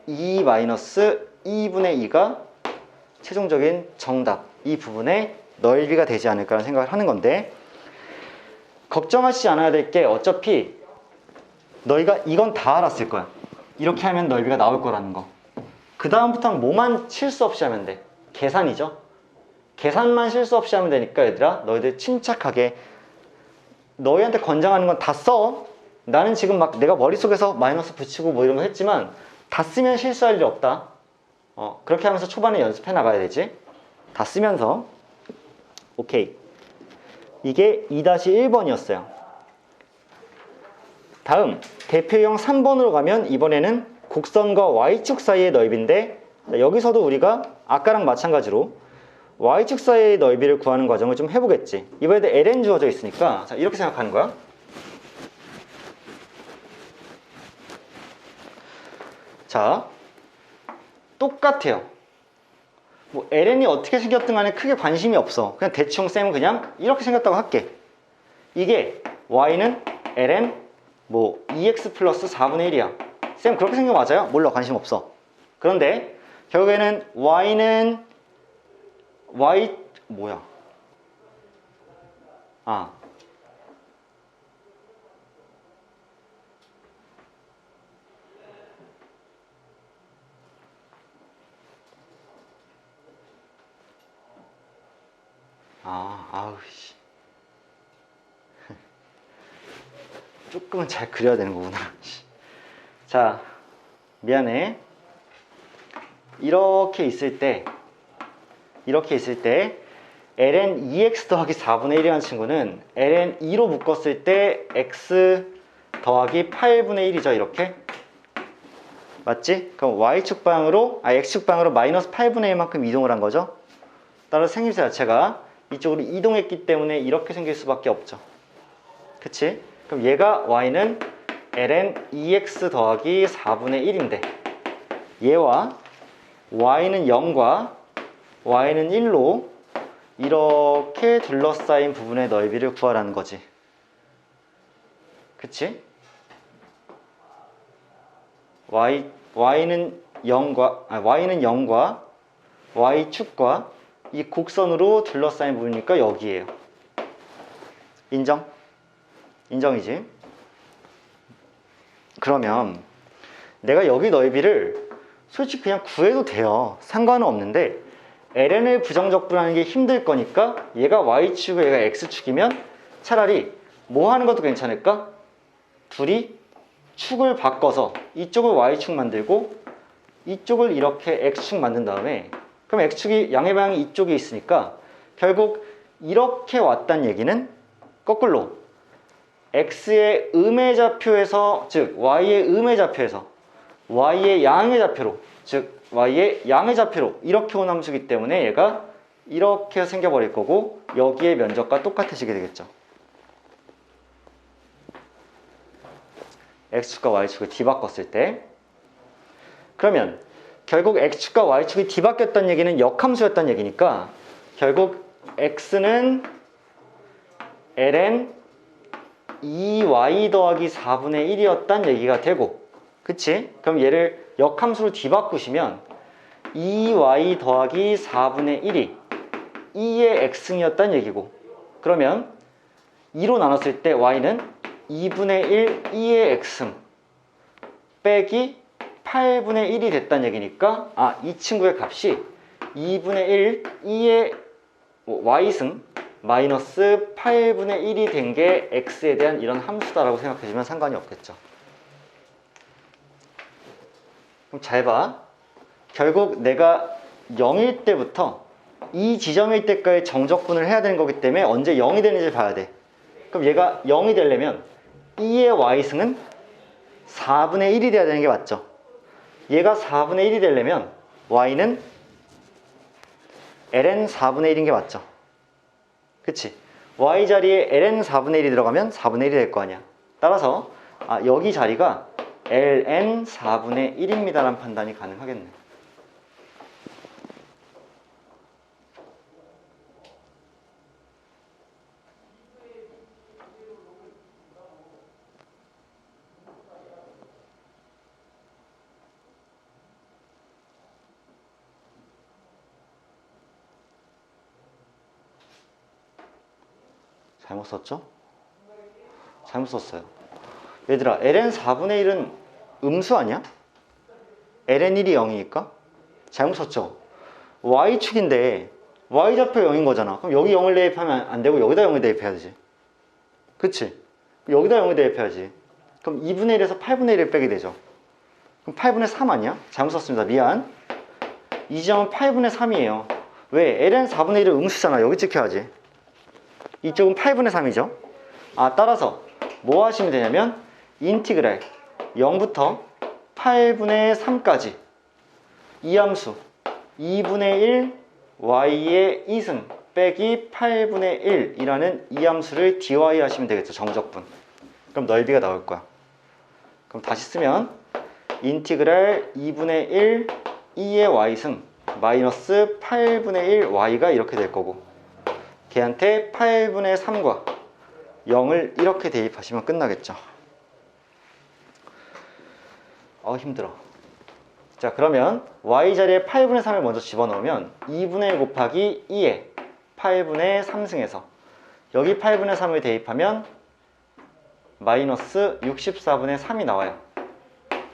2 마이너스 2분의 2가 최종적인 정답, 이 부분의 넓이가 되지 않을까라는 생각을 하는 건데 걱정하시지 않아야 될 게 어차피 너희가 이건 다 알았을 거야. 이렇게 하면 넓이가 나올 거라는 거. 그 다음부터는 뭐만 실수 없이 하면 돼. 계산이죠. 계산만 실수 없이 하면 되니까 얘들아 너희들 침착하게 너희한테 권장하는 건 다 써. 나는 지금 막 내가 머릿속에서 마이너스 붙이고 뭐 이런 거 했지만 다 쓰면 실수할 일 없다. 그렇게 하면서 초반에 연습해 나가야 되지. 다 쓰면서. 오케이. 이게 2-1번이었어요. 다음 대표형 3번으로 가면 이번에는 곡선과 Y축 사이의 넓이인데 여기서도 우리가 아까랑 마찬가지로 Y축 사이의 넓이를 구하는 과정을 좀 해보겠지. 이번에도 ln 주어져 있으니까 자, 이렇게 생각하는 거야. 자, 똑같아요. 뭐 ln이 어떻게 생겼든 간에 크게 관심이 없어. 그냥 대충 쌤은 그냥 이렇게 생겼다고 할게. 이게 y는 ln 뭐 2x 플러스 4분의 1이야. 쌤 그렇게 생각 맞아요? 몰라, 관심 없어. 그런데 결국에는 y는 y 뭐야? 아우씨. 조금은 잘 그려야 되는 거구나. 자, 미안해. 이렇게 있을 때 ln 2x 더하기 4분의 1이라는 친구는 ln 2로 묶었을 때 x 더하기 8분의 1이죠. 이렇게. 맞지? 그럼 y축 방향으로 x축 방향으로 마이너스 8분의 1만큼 이동을 한 거죠. 따라서 생김새 자체가 이쪽으로 이동했기 때문에 이렇게 생길 수밖에 없죠. 그치? 그럼 얘가 y는 ln 2x 더하기 4분의 1인데 얘와 y는 0과 y는 1로 이렇게 둘러싸인 부분의 넓이를 구하라는 거지. 그치? y는 y는 0과 y축과 이 곡선으로 둘러싸인 부분이니까 여기에요. 인정? 인정이지? 그러면 내가 여기 넓이를 솔직히 그냥 구해도 돼요. 상관은 없는데 ln을 부정적분하는 게 힘들 거니까 얘가 y축이고 얘가 x축이면 차라리 뭐 하는 것도 괜찮을까? 둘이 축을 바꿔서 이쪽을 y축 만들고 이쪽을 이렇게 x축 만든 다음에 그럼 x축이 양의 방향이 이쪽에 있으니까 결국 이렇게 왔단 얘기는 거꾸로 x의 음의 좌표에서 즉 y의 음의 좌표에서 y의 양의 좌표로 즉 y의 양의 좌표로 이렇게 온 함수이기 때문에 얘가 이렇게 생겨버릴 거고 여기의 면적과 똑같아지게 되겠죠. x축과 y축을 뒤바꿨을 때 그러면 결국 x축과 y축이 뒤바뀌었다는 얘기는 역함수였다는 얘기니까 결국 x는 ln 2y 더하기 4분의 1이었다는 얘기가 되고 그치? 그럼 얘를 역함수로 뒤바꾸시면 2y 더하기 4분의 1이 2의 x승이었다는 얘기고 그러면 2로 나눴을 때 y는 2분의 1 2의 x승 빼기 8분의 1이 됐다는 얘기니까 이 친구의 값이 2분의 1 2의 y승 마이너스 8분의 1이 된 게 x에 대한 이런 함수다라고 생각해주면 상관이 없겠죠. 그럼 잘 봐. 결국 내가 0일 때부터 이 지점일 때까지 정적분을 해야 되는 거기 때문에 언제 0이 되는지 봐야 돼. 그럼 얘가 0이 되려면 2의 y승은 4분의 1이 돼야 되는 게 맞죠. 얘가 4분의 1이 되려면 y는 ln 4분의 1인 게 맞죠. 그치? y 자리에 ln 4분의 1이 들어가면 4분의 1이 될 거 아니야. 따라서 여기 자리가 ln 4분의 1입니다 라는 판단이 가능하겠네. 잘못 썼죠? 잘못 썼어요. 얘들아, ln 4분의 1은 음수 아니야? ln 1이 0이니까? 잘못 썼죠? y축인데 y좌표 0인 거잖아. 그럼 여기 0을 대입하면 안 되고 여기다 0을 대입해야 되지. 그치? 여기다 0을 대입해야지. 그럼 2분의 1에서 8분의 1을 빼게 되죠. 그럼 8분의 3 아니야? 잘못 썼습니다. 미안. 이 지점은 8분의 3이에요. 왜? ln 4분의 1은 음수잖아. 여기 찍혀야지. 이쪽은 8분의 3이죠. 따라서 뭐 하시면 되냐면 인티그랄 0부터 8분의 3까지 이 함수 2분의 1 y의 2승 빼기 8분의 1이라는 이 함수를 dy 하시면 되겠죠. 정적분. 그럼 넓이가 나올 거야. 그럼 다시 쓰면 인티그랄 2분의 1 2의 y승 마이너스 8분의 1 y가 이렇게 될 거고 걔한테 8분의 3과 0을 이렇게 대입하시면 끝나겠죠. 힘들어. 자, 그러면 y 자리에 8분의 3을 먼저 집어넣으면 2분의 1 곱하기 2에 8분의 3승에서 여기 8분의 3을 대입하면 마이너스 64분의 3이 나와요.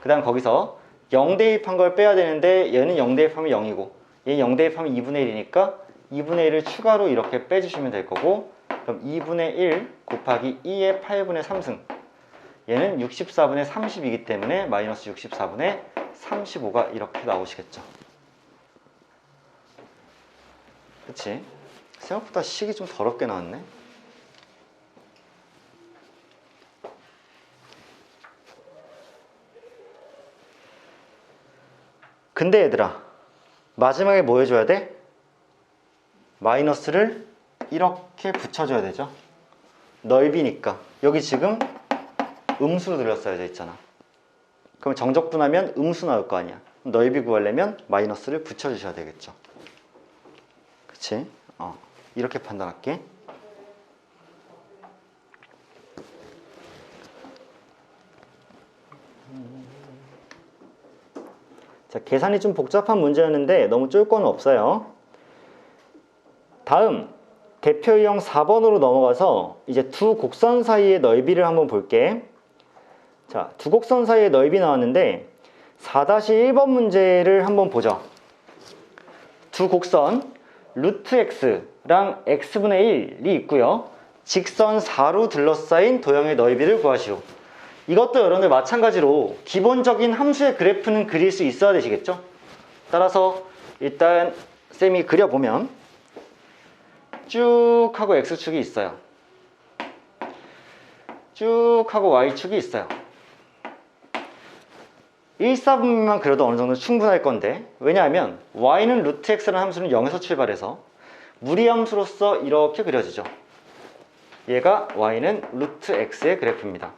그 다음 거기서 0 대입한 걸 빼야 되는데 얘는 0 대입하면 0이고 얘는 0 대입하면 2분의 1이니까 2분의 1을 추가로 이렇게 빼주시면 될 거고 그럼 2분의 1 곱하기 2의 8분의 3승 얘는 64분의 30이기 때문에 마이너스 64분의 35가 이렇게 나오시겠죠. 그치? 생각보다 식이 좀 더럽게 나왔네. 근데 얘들아 마지막에 뭐 해줘야 돼? 마이너스를 이렇게 붙여줘야 되죠. 넓이니까 여기 지금 음수로 들렸어야 있잖아. 그럼 정적분하면 음수 나올 거 아니야. 넓이 구하려면 마이너스를 붙여주셔야 되겠죠. 그치? 이렇게 판단할게. 자, 계산이 좀 복잡한 문제였는데 너무 쫄 건 없어요. 다음 대표 유형 4번으로 넘어가서 이제 두 곡선 사이의 넓이를 한번 볼게. 자, 두 곡선 사이의 넓이 나왔는데 4-1번 문제를 한번 보죠. 두 곡선 루트 x랑 x분의 1이 있고요. 직선 4로 둘러싸인 도형의 넓이를 구하시오. 이것도 여러분들 마찬가지로 기본적인 함수의 그래프는 그릴 수 있어야 되시겠죠? 따라서 일단 쌤이 그려보면 쭉 하고 x축이 있어요. 쭉 하고 y축이 있어요. 1, 4분면만 그려도 어느 정도 충분할 건데, 왜냐하면 y는 루트 x라는 함수는 0에서 출발해서 무리함수로서 이렇게 그려지죠. 얘가 y는 루트 x의 그래프입니다.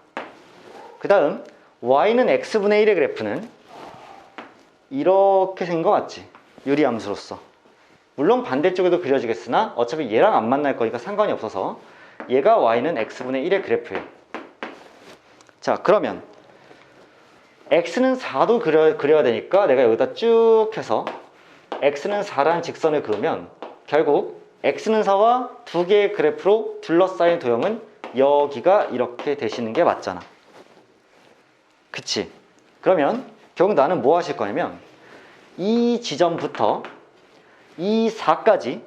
그 다음 y는 x분의 1의 그래프는 이렇게 생긴 거 맞지? 유리함수로서. 물론 반대쪽에도 그려지겠으나 어차피 얘랑 안 만날 거니까 상관이 없어서 얘가 y는 x분의 1의 그래프예요. 자, 그러면 x는 4도 그려야 되니까 내가 여기다 쭉 해서 x는 4라는 직선을 그으면 결국 x는 4와 두 개의 그래프로 둘러싸인 도형은 여기가 이렇게 되시는 게 맞잖아. 그치? 그러면 결국 나는 뭐 하실 거냐면 이 지점부터 이 4까지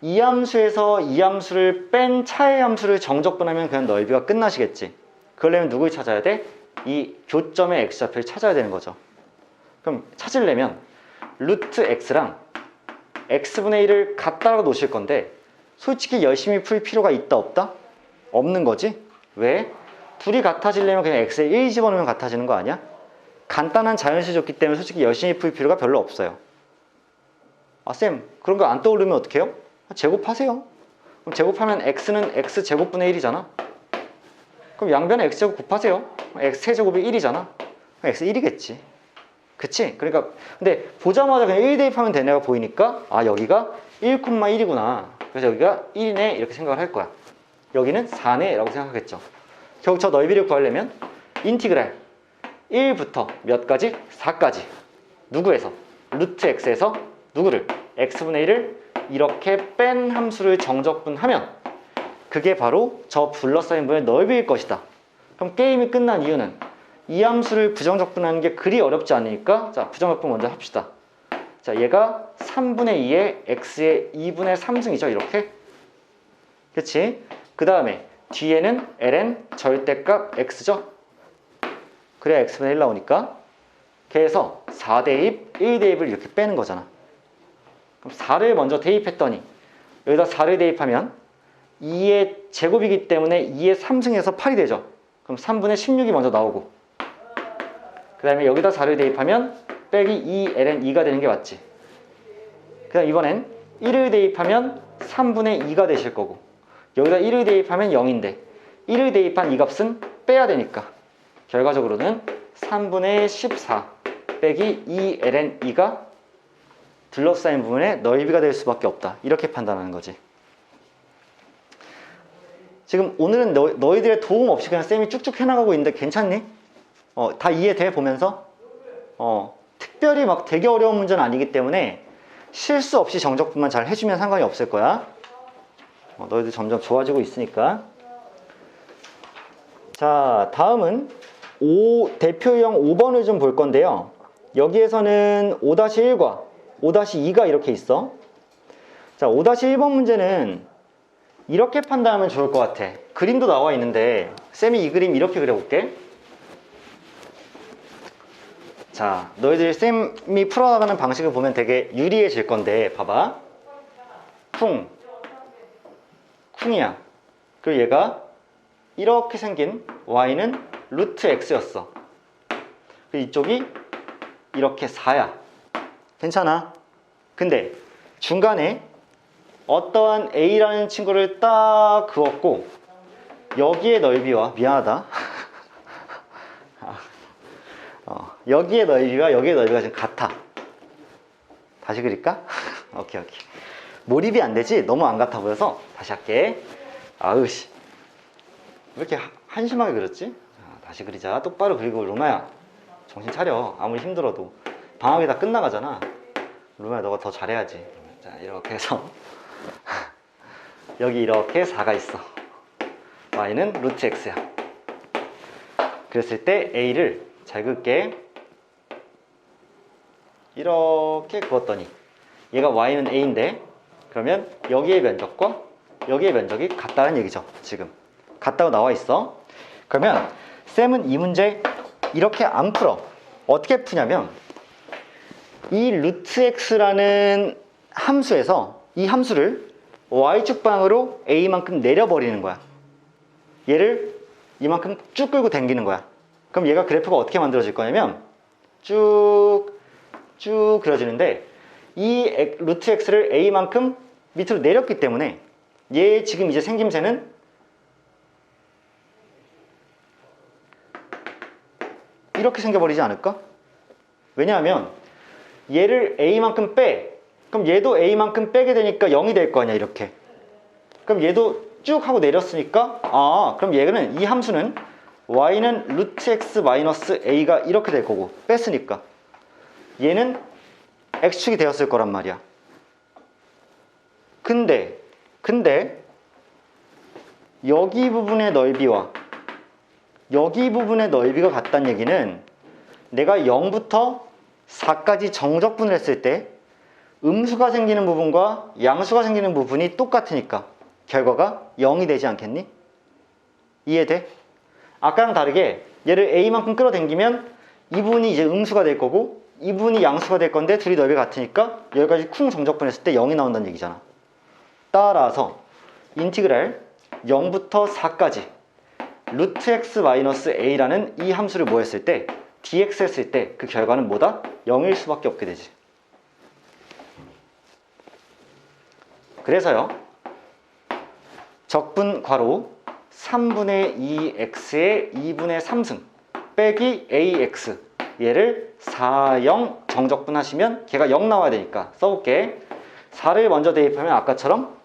이 함수에서 이 함수를 뺀 차의 함수를 정적분하면 그냥 넓이가 끝나시겠지. 그러려면 누굴 찾아야 돼? 이 교점의 x좌표를 찾아야 되는 거죠. 그럼 찾으려면 루트 x랑 x분의 1을 갖다가 놓으실 건데 솔직히 열심히 풀 필요가 있다 없다? 없는 거지. 왜? 둘이 같아지려면 그냥 x에 1 집어넣으면 같아지는 거 아니야? 간단한 자연수였기 때문에 솔직히 열심히 풀 필요가 별로 없어요. 아, 쌤, 그런 거 안 떠오르면 어떡해요? 제곱하세요. 그럼 제곱하면 x는 x제곱분의 1이잖아. 그럼 양변에 x제곱 곱하세요. x세제곱이 1이잖아. x 1이겠지. 그치? 그러니까 근데 보자마자 그냥 1 대입하면 되는 애가 보이니까 아, 여기가 1,1이구나. 그래서 여기가 1이네 이렇게 생각을 할 거야. 여기는 4네 라고 생각하겠죠. 결국 저 넓이를 구하려면 인티그랄 1부터 몇 가지? 4까지 누구에서? 루트 x에서 누구를? x분의 1을 이렇게 뺀 함수를 정적분하면 그게 바로 저 둘러싸인 부분의 넓이일 것이다. 그럼 게임이 끝난 이유는 이 함수를 부정적분하는 게 그리 어렵지 않으니까 자, 부정적분 먼저 합시다. 자, 얘가 3분의 2의 x의 2분의 3승이죠. 이렇게. 그치? 그 다음에 뒤에는 ln 절대값 x죠. 그래야 x분의 1 나오니까 그래서 4대입, 1대입을 이렇게 빼는 거잖아. 그럼 4를 먼저 대입했더니 여기다 4를 대입하면 2의 제곱이기 때문에 2의 3승에서 8이 되죠. 그럼 3분의 16이 먼저 나오고 그 다음에 여기다 4를 대입하면 빼기 2ln 2가 되는 게 맞지. 그 다음 이번엔 1을 대입하면 3분의 2가 되실 거고 여기다 1을 대입하면 0인데 1을 대입한 이 값은 빼야 되니까 결과적으로는 3분의 14 빼기 2ln 2가 둘러싸인 부분의 넓이가 될 수밖에 없다. 이렇게 판단하는 거지. 지금 오늘은 너희들의 도움 없이 그냥 쌤이 쭉쭉 해나가고 있는데 괜찮니? 다 이해돼 보면서? 특별히 막 되게 어려운 문제는 아니기 때문에 실수 없이 정적분만 잘 해주면 상관이 없을 거야. 너희들 점점 좋아지고 있으니까. 자, 다음은 대표 유형 5번을 좀 볼 건데요. 여기에서는 5-1과 5-2가 이렇게 있어. 자, 5-1번 문제는 이렇게 판단하면 좋을 것 같아. 그림도 나와 있는데 쌤이 이 그림 이렇게 그려볼게. 자, 너희들 쌤이 풀어나가는 방식을 보면 되게 유리해질 건데 봐봐. 쿵이야. 그리고 얘가 이렇게 생긴 y는 루트 x였어. 그리고 이쪽이 이렇게 4야. 괜찮아. 근데 중간에 어떠한 a라는 친구를 딱 그었고 여기의 넓이와 미안하다. 여기의 넓이와 여기의 넓이가 지금 같아. 다시 그릴까? 오케이. 몰입이 안 되지? 너무 안 같아 보여서 다시 할게. 아으씨, 왜 이렇게 한심하게 그렸지? 다시 그리자. 똑바로 그리고 루나야 정신 차려. 아무리 힘들어도 방학이 다 끝나가잖아. 루마야 너가 더 잘해야지. 자 이렇게 해서 여기 이렇게 4가 있어. y는 루트 x야. 그랬을 때 a를 잘 그을게. 이렇게 그었더니 얘가 y는 a인데 그러면 여기의 면적과 여기의 면적이 같다는 얘기죠. 지금 같다고 나와 있어. 그러면 쌤은 이 문제 이렇게 안 풀어. 어떻게 푸냐면 이 루트 x라는 함수에서 이 함수를 y축 방향으로 a만큼 내려버리는 거야. 얘를 이만큼 쭉 끌고 당기는 거야. 그럼 얘가 그래프가 어떻게 만들어질 거냐면 쭉 그려지는데 이 루트 x를 a만큼 밑으로 내렸기 때문에 얘 지금 이제 생김새는 이렇게 생겨버리지 않을까? 왜냐하면 얘를 a만큼 빼. 그럼 얘도 a만큼 빼게 되니까 0이 될 거 아니야 이렇게. 그럼 얘도 쭉 하고 내렸으니까 그럼 얘는 이 함수는 y는 루트 x 마이너스 a가 이렇게 될 거고 뺐으니까 얘는 x축이 되었을 거란 말이야. 근데 여기 부분의 넓이와 여기 부분의 넓이가 같다는 얘기는 내가 0부터 4까지 정적분을 했을 때 음수가 생기는 부분과 양수가 생기는 부분이 똑같으니까 결과가 0이 되지 않겠니? 이해돼? 아까랑 다르게 얘를 a만큼 끌어당기면 이 부분이 이제 음수가 될 거고 이 부분이 양수가 될 건데 둘이 넓이가 같으니까 여기까지 쿵 정적분했을 때 0이 나온다는 얘기잖아. 따라서 인티그랄 0부터 4까지 루트 x 마이너스 a라는 이 함수를 뭐 했을 때 dx 했을 때 그 결과는 뭐다? 0일 수밖에 없게 되지. 그래서요 적분 괄호 3분의 2x의 2분의 3승 빼기 ax 얘를 4, 0 정적분 하시면 걔가 0 나와야 되니까 써볼게. 4를 먼저 대입하면 아까처럼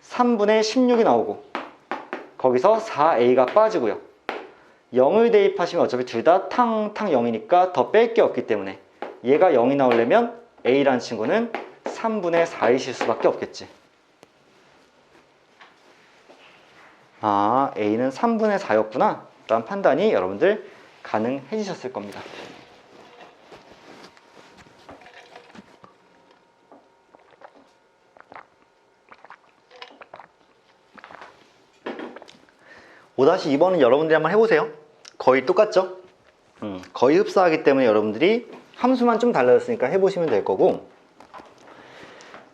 3분의 16이 나오고 거기서 4a가 빠지고요. 0을 대입하시면 어차피 둘 다 탕탕 0이니까 더 뺄 게 없기 때문에 얘가 0이 나오려면 a라는 친구는 3분의 4이실 수밖에 없겠지. a는 3분의 4였구나 라는 판단이 여러분들 가능해지셨을 겁니다. (5-2번은) 여러분들이 한번 해보세요. 거의 똑같죠? 거의 흡사하기 때문에 여러분들이 함수만 좀 달라졌으니까 해보시면 될 거고,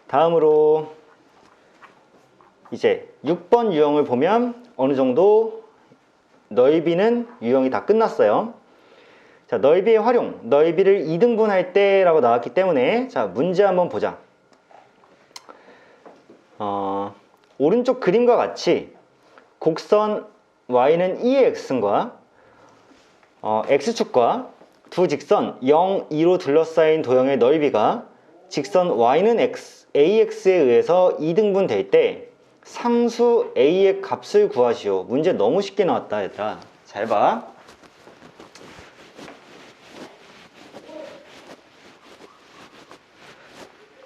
다음으로 이제 6번 유형을 보면 어느 정도 넓이는 유형이 다 끝났어요. 자, 넓이의 활용, 넓이를 2등분할 때 라고 나왔기 때문에 자, 문제 한번 보자. 오른쪽 그림과 같이 곡선 y는 2의 x승과 x축과 두 직선 0, 2로 둘러싸인 도형의 넓이가 직선 y는 ax에 의해서 2등분 될 때 상수 a의 값을 구하시오. 문제 너무 쉽게 나왔다 얘들아. 잘 봐.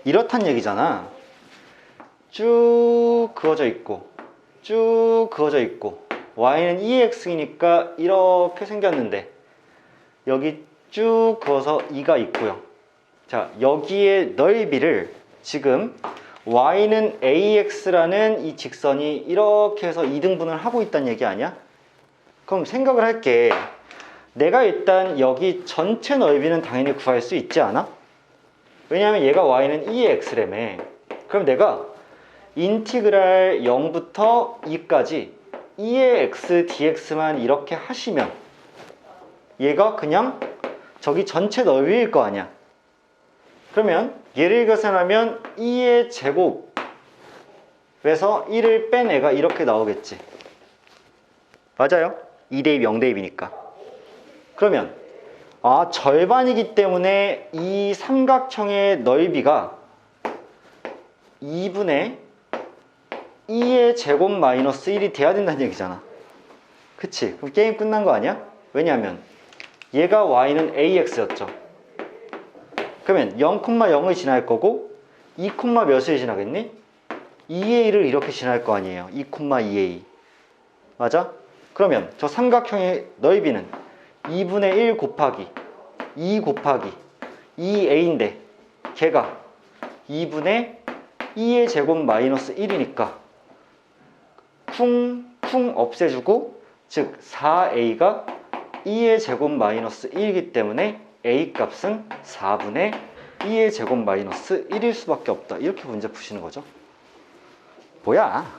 이렇단 얘기잖아. 쭉 그어져 있고 쭉 그어져 있고 y는 2x이니까 이렇게 생겼는데 여기 쭉 그어서 2가 있고요. 자, 여기에 넓이를 지금 y는 ax라는 이 직선이 이렇게 해서 2등분을 하고 있다는 얘기 아니야? 그럼 생각을 할게. 내가 일단 여기 전체 넓이는 당연히 구할 수 있지 않아? 왜냐하면 얘가 y는 2x라며. 그럼 내가 인티그랄 0부터 2까지 2의 x dx만 이렇게 하시면 얘가 그냥 저기 전체 넓이일 거 아니야. 그러면 얘를 계산하면 2의 제곱에서 1을 뺀 애가 이렇게 나오겠지. 맞아요? 2대입 0대입이니까. 그러면 절반이기 때문에 이 삼각형의 넓이가 2분의 2의 제곱 마이너스 1이 돼야 된다는 얘기잖아. 그치? 그럼 게임 끝난 거 아니야? 왜냐하면 얘가 y는 ax였죠. 그러면 0,0을 지날 거고 2, 몇을 지나겠니? 2a를 이렇게 지날 거 아니에요. 2,2a. 맞아? 그러면 저 삼각형의 넓이는 2분의 1 곱하기 2 곱하기 2a인데 걔가 2분의 2의 제곱 마이너스 1이니까 쿵쿵 없애주고, 즉 4a가 2의 제곱 마이너스 1이기 때문에 a 값은 4분의 2의 제곱 마이너스 1일 수밖에 없다. 이렇게 문제 푸시는 거죠. 뭐야,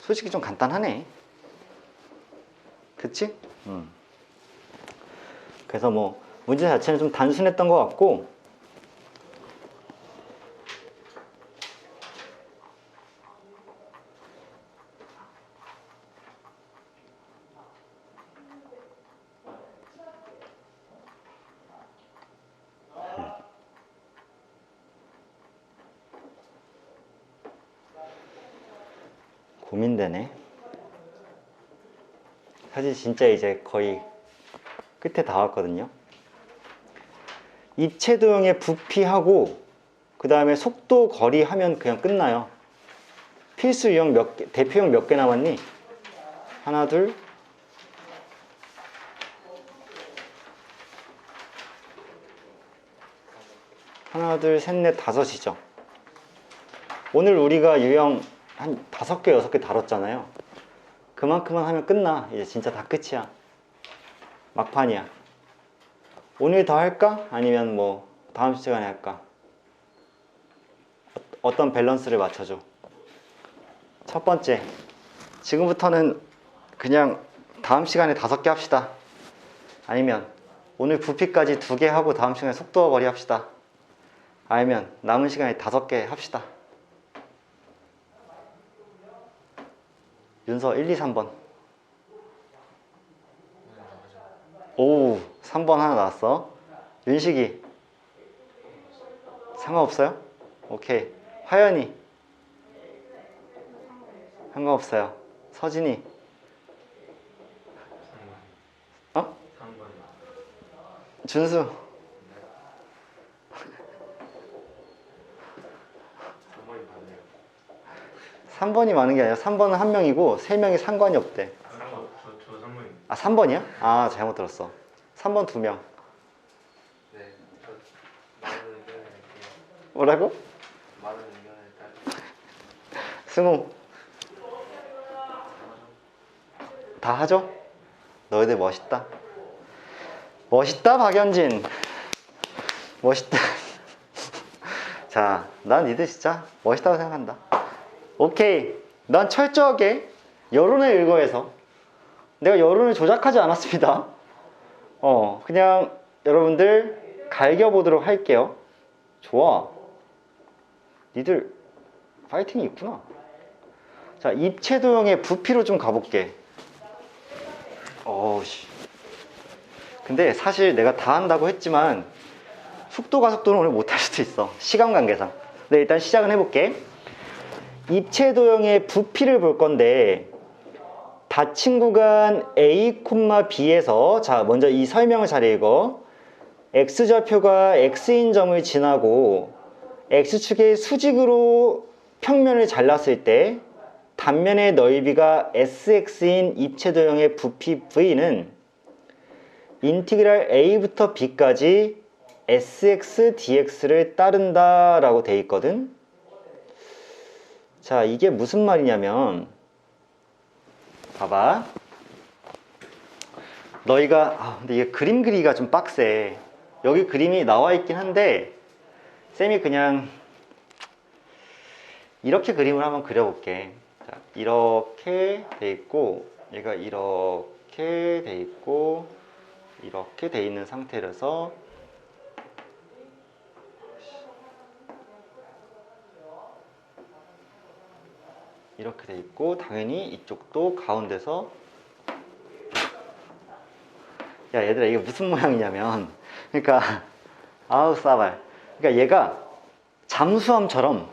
솔직히 좀 간단하네. 그치? 그래서 뭐 문제 자체는 좀 단순했던 것 같고, 고민되네. 사실 진짜 이제 거의 끝에 다 왔거든요. 입체도형의 부피하고 그 다음에 속도, 거리 하면 그냥 끝나요. 필수 유형 몇 개, 대표형 몇 개 남았니? 하나, 둘, 하나, 둘, 셋, 넷, 다섯이죠. 오늘 우리가 유형 한 5개, 6개 다뤘잖아요. 그만큼만 하면 끝나. 이제 진짜 다 끝이야. 막판이야. 오늘 더 할까? 아니면 뭐 다음 시간에 할까? 어떤 밸런스를 맞춰줘? 첫 번째, 지금부터는 그냥 다음 시간에 5개 합시다. 아니면 오늘 부피까지 2개 하고 다음 시간에 속도와 거리 합시다. 아니면 남은 시간에 5개 합시다. 윤서 1, 2, 3번. 오, 3번 하나 나왔어. 윤식이 상관없어요? 오케이. 화연이 상관없어요. 서진이 어? 준수 3번이 많은 게 아니라 3번은 한 명이고 3명이 상관이 없대. 저 3번입니다. 아, 3번이야? 아, 잘못 들었어. 3번 2명. 네, 저 많은 의견을 할게요. 뭐라고? 많은 의견을 딸. 승우 다 하죠? 너희들 멋있다. 멋있다, 박연진. 멋있다. 자, 난 니들 진짜 멋있다고 생각한다. 오케이. 난 철저하게 여론에 의거해서 내가 여론을 조작하지 않았습니다. 그냥 여러분들 갈겨보도록 할게요. 좋아. 니들 파이팅이 있구나. 자, 입체도형의 부피로 좀 가볼게. 어우씨. 근데 사실 내가 다 한다고 했지만 속도 가속도는 오늘 못할 수도 있어. 시간 관계상. 네, 일단 시작은 해볼게. 입체도형의 부피를 볼 건데 닫힌 구간 A, B에서, 자, 먼저 이 설명을 잘 읽어. X좌표가 X인 점을 지나고 X축의 수직으로 평면을 잘랐을 때 단면의 넓이가 SX인 입체도형의 부피 V는 인티그랄 A부터 B까지 SX dx를 따른다 라고 돼 있거든. 자, 이게 무슨 말이냐면 봐봐. 너희가 근데 이게 그림 그리기가 좀 빡세. 여기 그림이 나와 있긴 한데 쌤이 그냥 이렇게 그림을 한번 그려볼게. 자, 이렇게 돼 있고 얘가 이렇게 돼 있고 이렇게 돼 있는 상태라서 이렇게 돼 있고 당연히 이쪽도 가운데서, 야 얘들아 이게 무슨 모양이냐면, 그러니까 아우 싸발, 그러니까 얘가 잠수함처럼,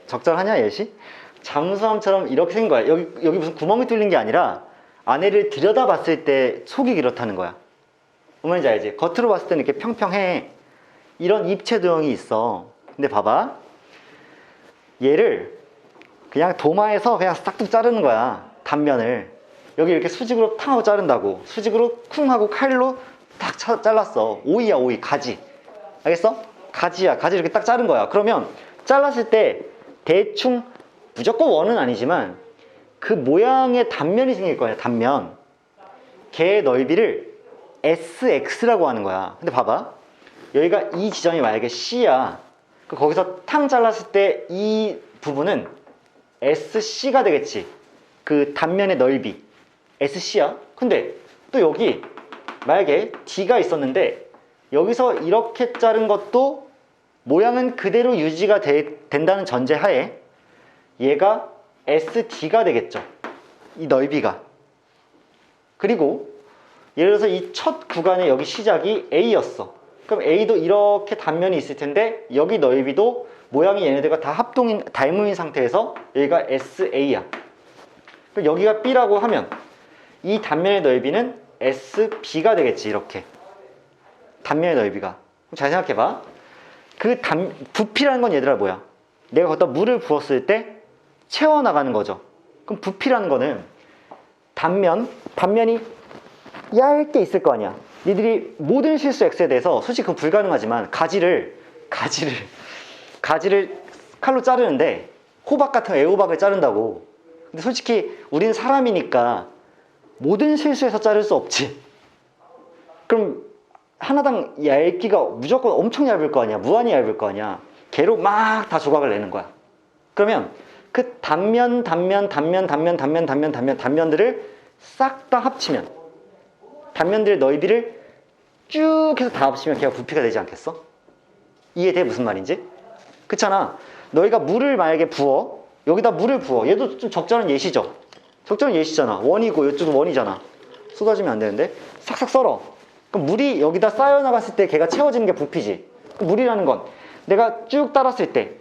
적절하냐 예시? 잠수함처럼 이렇게 생긴 거야. 여기 무슨 구멍이 뚫린 게 아니라 안에를 들여다봤을 때 속이 이렇다는 거야. 뭔 말인지 알지? 겉으로 봤을 때는 이렇게 평평해. 이런 입체 도형이 있어. 근데 봐봐. 얘를 그냥 도마에서 그냥 싹둑 자르는 거야. 단면을. 여기 이렇게 수직으로 탕 하고 자른다고. 수직으로 쿵 하고 칼로 딱 잘랐어. 오이야, 오이. 가지. 알겠어? 가지야. 가지 이렇게 딱 자른 거야. 그러면 잘랐을 때 대충 무조건 원은 아니지만 그 모양의 단면이 생길 거야. 단면. 걔의 넓이를 SX라고 하는 거야. 근데 봐봐. 여기가 이 지점이 만약에 C야. 거기서 탕 잘랐을 때 이 부분은 SC가 되겠지. 그 단면의 넓이. SC야. 근데 또 여기 만약에 D가 있었는데 여기서 이렇게 자른 것도 모양은 그대로 유지가 된다는 전제하에 얘가 SD가 되겠죠. 이 넓이가. 그리고 예를 들어서 이 첫 구간의 여기 시작이 A였어. 그럼 A도 이렇게 단면이 있을 텐데 여기 넓이도 모양이 얘네들과 다 합동인 닮음인 상태에서 여기가 SA야. 그럼 여기가 B라고 하면 이 단면의 넓이는 SB가 되겠지. 이렇게 단면의 넓이가. 잘 생각해봐. 부피라는 건 얘들아 뭐야? 내가 거기다 물을 부었을 때 채워나가는 거죠. 그럼 부피라는 거는 단면이 얇게 있을 거 아니야. 니들이 모든 실수 X에 대해서 솔직히 그건 불가능하지만 가지를 칼로 자르는데 호박 같은 애호박을 자른다고. 근데 솔직히 우리는 사람이니까 모든 실수에서 자를 수 없지. 그럼 하나당 얇기가 무조건 엄청 얇을 거 아니야. 무한히 얇을 거 아니야. 걔로 막 다 조각을 내는 거야. 그러면 그 단면들을 싹 다 합치면 단면들의 넓이를 쭉 해서 다 합치면 걔가 부피가 되지 않겠어? 이해돼? 무슨 말인지? 그렇잖아. 너희가 물을 만약에 부어. 여기다 물을 부어. 얘도 좀 적절한 예시죠? 적절한 예시잖아. 원이고 이쪽도 원이잖아. 쏟아지면 안 되는데 싹싹 썰어. 그럼 물이 여기다 쌓여나갔을 때 걔가 채워지는 게 부피지. 물이라는 건 내가 쭉 따랐을 때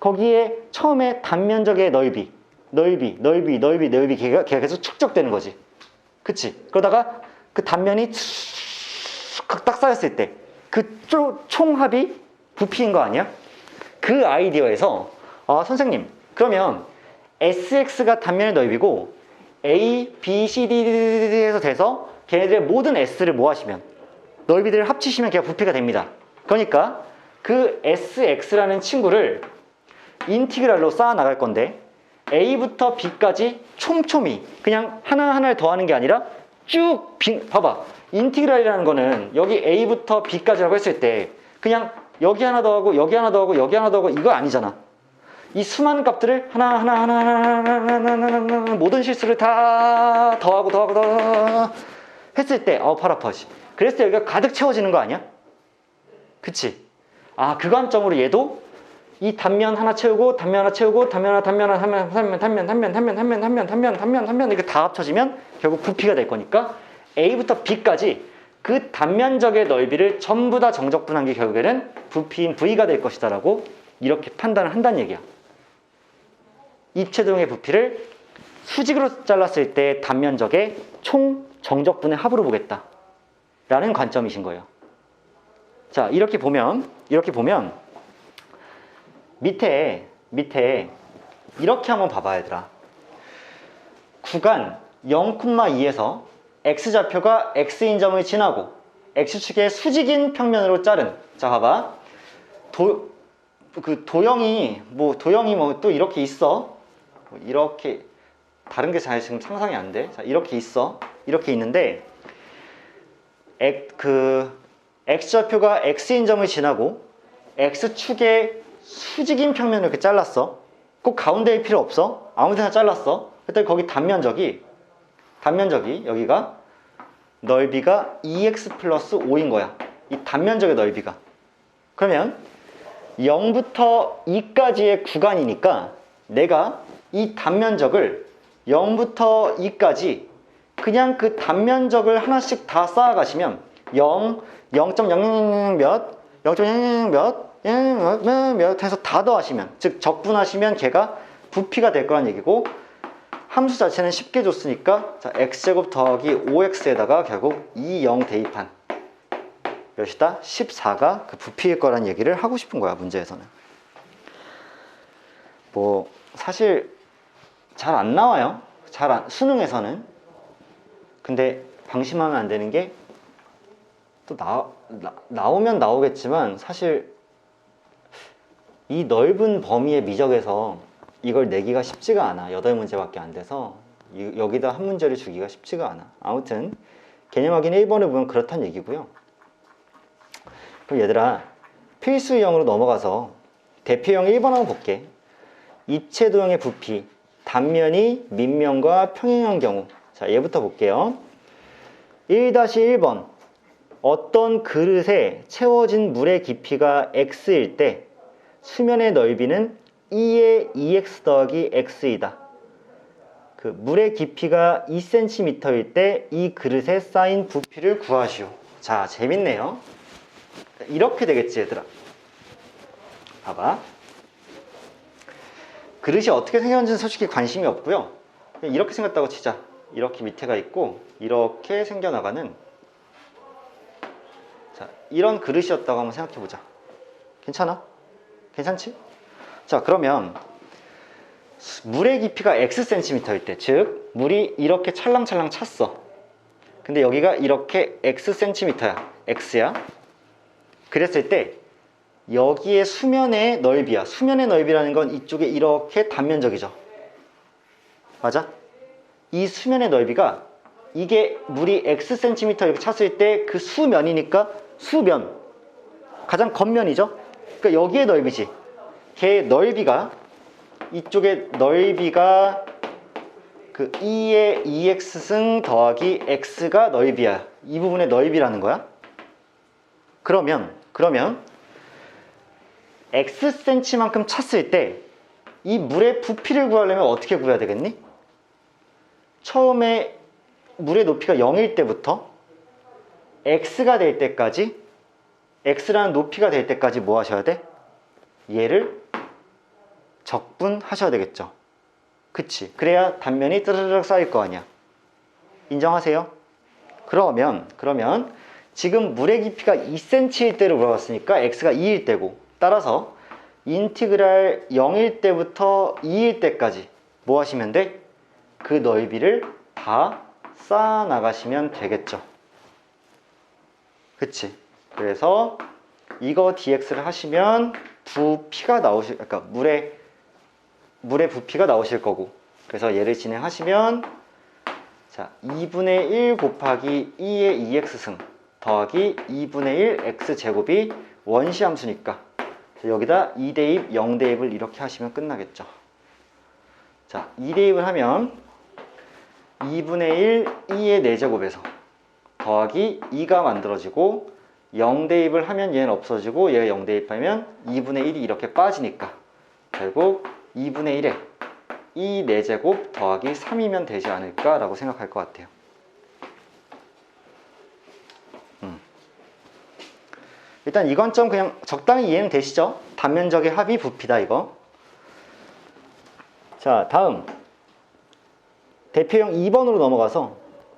거기에 처음에 단면적의 넓이 걔가 계속 축적되는 거지. 그치? 그러다가 그 단면이 딱 쌓였을 때 그 총합이 부피인 거 아니야? 그 아이디어에서 선생님 그러면 SX가 단면의 넓이고 A, B, C, D에서 돼서 걔네들의 모든 S를 모아시면 넓이들을 합치시면 걔가 부피가 됩니다. 그러니까 그 SX라는 친구를 인티그랄로 쌓아 나갈 건데 A부터 B까지 촘촘히 그냥 하나하나를 더하는 게 아니라 쭉 봐봐. 인티그랄이라는 거는 여기 A부터 B까지라고 했을 때 그냥 여기 하나 더하고 여기 하나 더하고 여기 하나 더하고 이거 아니잖아. 이 수많은 값들을 하나 모든 실수를 다 더하고 했을 때 팔 아파지. 그랬을 때 여기가 가득 채워지는 거 아니야? 그치? 그 관점으로 얘도 이 단면 하나 채우고 단면 하나 채우고 단면 이렇게 다 합쳐지면 결국 부피가 될 거니까 A부터 B까지 그 단면적의 넓이를 전부 다 정적분한 게 결국에는 부피인 V가 될 것이다 라고 이렇게 판단을 한다는 얘기야. 입체도형의 부피를 수직으로 잘랐을 때 단면적의 총 정적분의 합으로 보겠다 라는 관점이신 거예요. 자, 이렇게 보면 밑에 이렇게 한번 봐봐 얘들아. 구간 0,2에서 X좌표가 X인 점을 지나고 X축의 수직인 평면으로 자른. 자, 봐봐. 도형이 또 이렇게 있어. 이렇게 다른 게 잘 지금 상상이 안 돼. 자, 이렇게 있어. 이렇게 있는데 X좌표가 X인 점을 지나고 X축의 수직인 평면을 이렇게 잘랐어. 꼭 가운데일 필요 없어. 아무 데나 잘랐어. 그때 거기 단면적이 여기가 넓이가 2x 플러스 5인 거야. 이 단면적의 넓이가. 그러면 0부터 2까지의 구간이니까 내가 이 단면적을 0부터 2까지 그냥 그 단면적을 하나씩 다 쌓아가시면 0.00 몇, 0.00 몇 해서 다 더하시면, 즉 적분하시면 걔가 부피가 될 거란 얘기고, 함수 자체는 쉽게 줬으니까 자, x제곱 더하기 5x에다가 결국 2, 0 대입한 몇이다? 14가 그 부피일 거란 얘기를 하고 싶은 거야, 문제에서는. 뭐 사실 잘 안 나와요. 수능에서는. 근데 방심하면 안 되는 게 또 나오면 나오겠지만 사실 이 넓은 범위의 미적에서 이걸 내기가 쉽지가 않아. 8문제밖에 안 돼서 여기다 한 문제를 주기가 쉽지가 않아. 아무튼 개념 확인 1번을 보면 그렇다는 얘기고요. 그럼 얘들아, 필수 유형으로 넘어가서 대표형 1번 한번 볼게. 입체 도형의 부피, 단면이 밑면과 평행한 경우. 자, 얘부터 볼게요. 1-1번. 어떤 그릇에 채워진 물의 깊이가 x일 때 수면의 넓이는 2의 2x 더하기 x이다. 그 물의 깊이가 2cm일 때 이 그릇에 쌓인 부피를 구하시오. 자, 재밌네요. 이렇게 되겠지, 얘들아. 봐봐. 그릇이 어떻게 생겼는지는 솔직히 관심이 없고요. 그냥 이렇게 생겼다고 치자. 이렇게 밑에가 있고 이렇게 생겨나가는, 자, 이런 그릇이었다고 한번 생각해보자. 괜찮아? 괜찮지? 자, 그러면 물의 깊이가 xcm일 때, 즉 물이 이렇게 찰랑찰랑 찼어. 근데 여기가 이렇게 xcm야. x야. 그랬을 때 여기에 수면의 넓이야. 수면의 넓이라는 건 이쪽에 이렇게 단면적이죠. 맞아? 이 수면의 넓이가, 이게 물이 xcm 이렇게 찼을 때 그 수면이니까 수면, 가장 겉면이죠. 그러니까 여기에 넓이지. 걔 넓이가, 이쪽에 넓이가 그 2의 2x승 더하기 x가 넓이야. 이 부분의 넓이라는 거야. 그러면 xcm만큼 찼을 때 이 물의 부피를 구하려면 어떻게 구해야 되겠니? 처음에 물의 높이가 0일 때부터 x가 될 때까지, x라는 높이가 될 때까지 뭐 하셔야 돼? 얘를 적분하셔야 되겠죠. 그치? 그래야 단면이 뜨르륵 쌓일 거 아니야. 인정하세요? 그러면 지금 물의 깊이가 2cm일 때로 물어봤으니까 x가 2일 때고, 따라서 인티그랄 0일 때부터 2일 때까지 뭐 하시면 돼? 그 넓이를 다 쌓아 나가시면 되겠죠. 그치? 그래서 이거 dx를 하시면 부피가 그러니까 물의 부피가 나오실 거고, 그래서 얘를 진행하시면, 자, 2분의 1 곱하기 2의 2x승 더하기 2분의 1 x제곱이 원시함수니까 여기다 2대입, 0대입을 이렇게 하시면 끝나겠죠. 자, 2대입을 하면 2분의 1 2의 4제곱에서 더하기 2가 만들어지고, 0대입을 하면 얘는 없어지고 얘가 0대입하면 2분의 1이 이렇게 빠지니까 결국 2분의 1에 이 4제곱 더하기 3이면 되지 않을까라고 생각할 것 같아요. 일단 이건 좀 그냥 적당히 이해는 되시죠? 단면적의 합이 부피다, 이거. 자, 다음 대표형 2번으로 넘어가서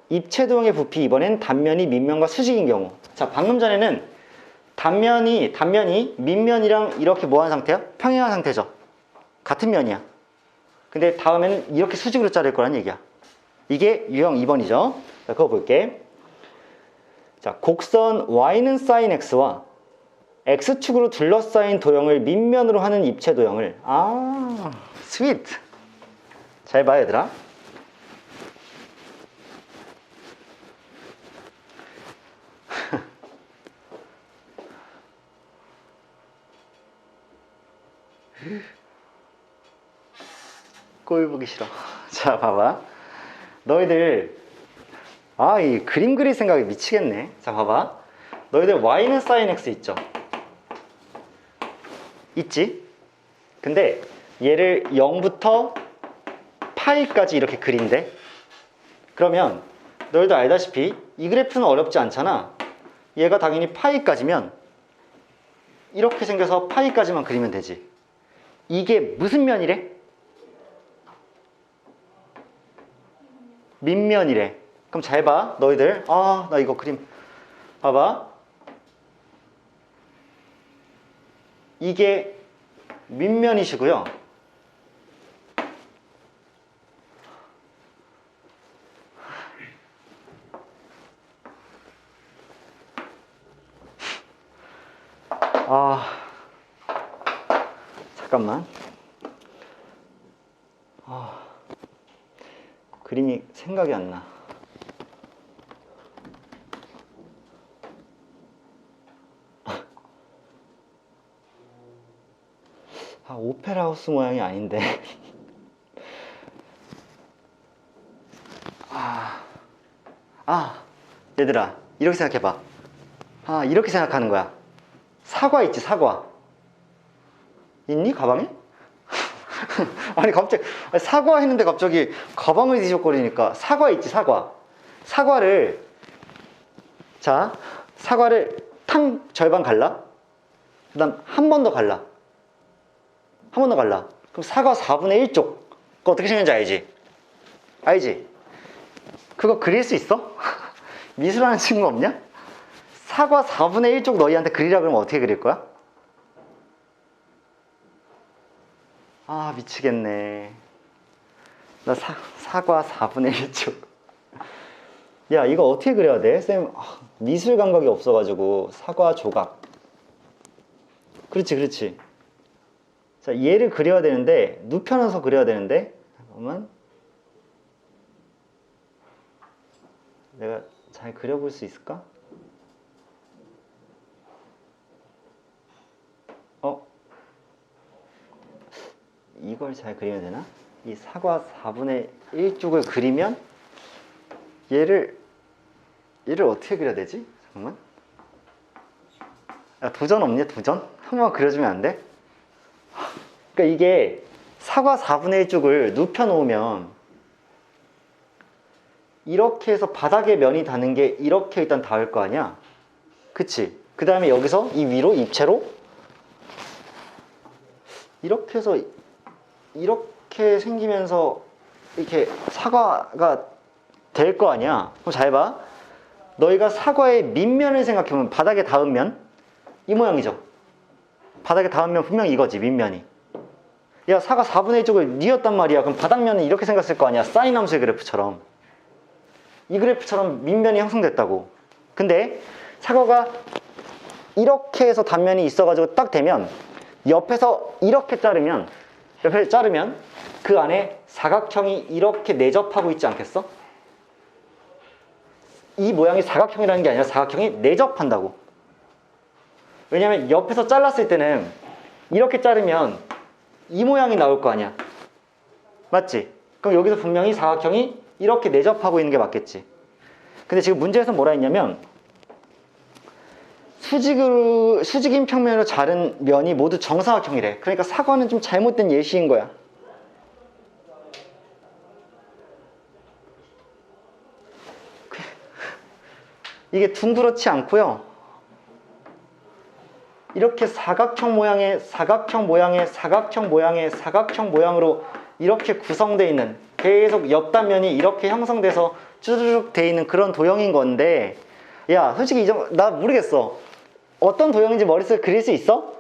입체도형의 부피, 이번엔 단면이 밑면과 수직인 경우. 자, 방금 전에는 단면이 밑면이랑 이렇게 뭐한 상태야? 평행한 상태죠. 같은 면이야. 근데 다음에는 이렇게 수직으로 자를 거란 얘기야. 이게 유형 2번이죠. 자, 그거 볼게. 자, 곡선 y는 sin x와 x축으로 둘러싸인 도형을 밑면으로 하는 입체 도형을, 스윗. 잘 봐, 얘들아. 꼴 보기 싫어. 자, 봐봐. 너희들, 이 그림 그릴 생각이 미치겠네. 자, 봐봐. 너희들 y는 sin x 있죠? 있지? 근데 얘를 0부터 파이까지 이렇게 그린대. 그러면 너희도 알다시피 이 그래프는 어렵지 않잖아. 얘가 당연히 파이까지면 이렇게 생겨서 파이까지만 그리면 되지. 이게 무슨 면이래? 밑면이래. 그럼 잘 봐, 너희들. 나 이거 그림 봐봐. 이게 밑면이시고요. 아, 잠깐만. 그림이 생각이 안 나. 오페라 하우스 모양이 아닌데. 얘들아, 이렇게 생각해봐. 이렇게 생각하는 거야. 사과 있지, 사과. 있니, 가방에? 아니, 갑자기, 사과 했는데 갑자기 가방을 뒤적거리니까. 사과 있지, 사과. 사과를 탕 절반 갈라. 그 다음 한 번 더 갈라. 한 번 더 갈라. 그럼 사과 4분의 1쪽. 그거 어떻게 생겼는지 알지? 알지? 그거 그릴 수 있어? 미술하는 친구 없냐? 사과 4분의 1쪽 너희한테 그리라 그러면 어떻게 그릴 거야? 미치겠네. 나 사과 4분의 1쪽. 야, 이거 어떻게 그려야 돼? 쌤, 미술 감각이 없어가지고. 사과 조각. 그렇지, 그렇지. 자, 얘를 그려야 되는데, 눕혀놔서 그려야 되는데, 잠깐만. 내가 잘 그려볼 수 있을까? 이걸 잘 그리면 되나? 이 사과 4분의 1쪽을 그리면 얘를 어떻게 그려야 되지? 잠깐만. 야, 도전 없냐? 도전? 한번 그려주면 안 돼? 그러니까 이게 사과 4분의 1쪽을 눕혀 놓으면 이렇게 해서 바닥에 면이 닿는 게 이렇게 일단 닿을 거 아니야? 그치? 그 다음에 여기서 이 위로 입체로 이렇게 해서 이렇게 생기면서 이렇게 사과가 될 거 아니야? 그럼 잘 봐. 너희가 사과의 밑면을 생각해보면 바닥에 닿은 면? 이 모양이죠? 바닥에 닿은 면 분명히 이거지, 밑면이. 야, 사과 4분의 1쪽을 뉘었단 말이야. 그럼 바닥면은 이렇게 생겼을 거 아니야? 사인 함수의 그래프처럼. 이 그래프처럼 밑면이 형성됐다고. 근데 사과가 이렇게 해서 단면이 있어가지고 딱 되면 옆에서 이렇게 자르면 그 안에 사각형이 이렇게 내접하고 있지 않겠어? 이 모양이 사각형이라는 게 아니라 사각형이 내접한다고. 왜냐면 옆에서 잘랐을 때는 이렇게 자르면 이 모양이 나올 거 아니야. 맞지? 그럼 여기서 분명히 사각형이 이렇게 내접하고 있는 게 맞겠지. 근데 지금 문제에서 뭐라 했냐면 수직인 평면으로 자른 면이 모두 정사각형이래. 그러니까 사과는 좀 잘못된 예시인 거야. 이게 둥그렇지 않고요. 이렇게 사각형 모양으로 이렇게 구성되어 있는, 계속 옆단면이 이렇게 형성돼서 쭈르륵 돼 있는 그런 도형인 건데, 야, 솔직히 나 모르겠어. 어떤 도형인지 머릿속에 그릴 수 있어?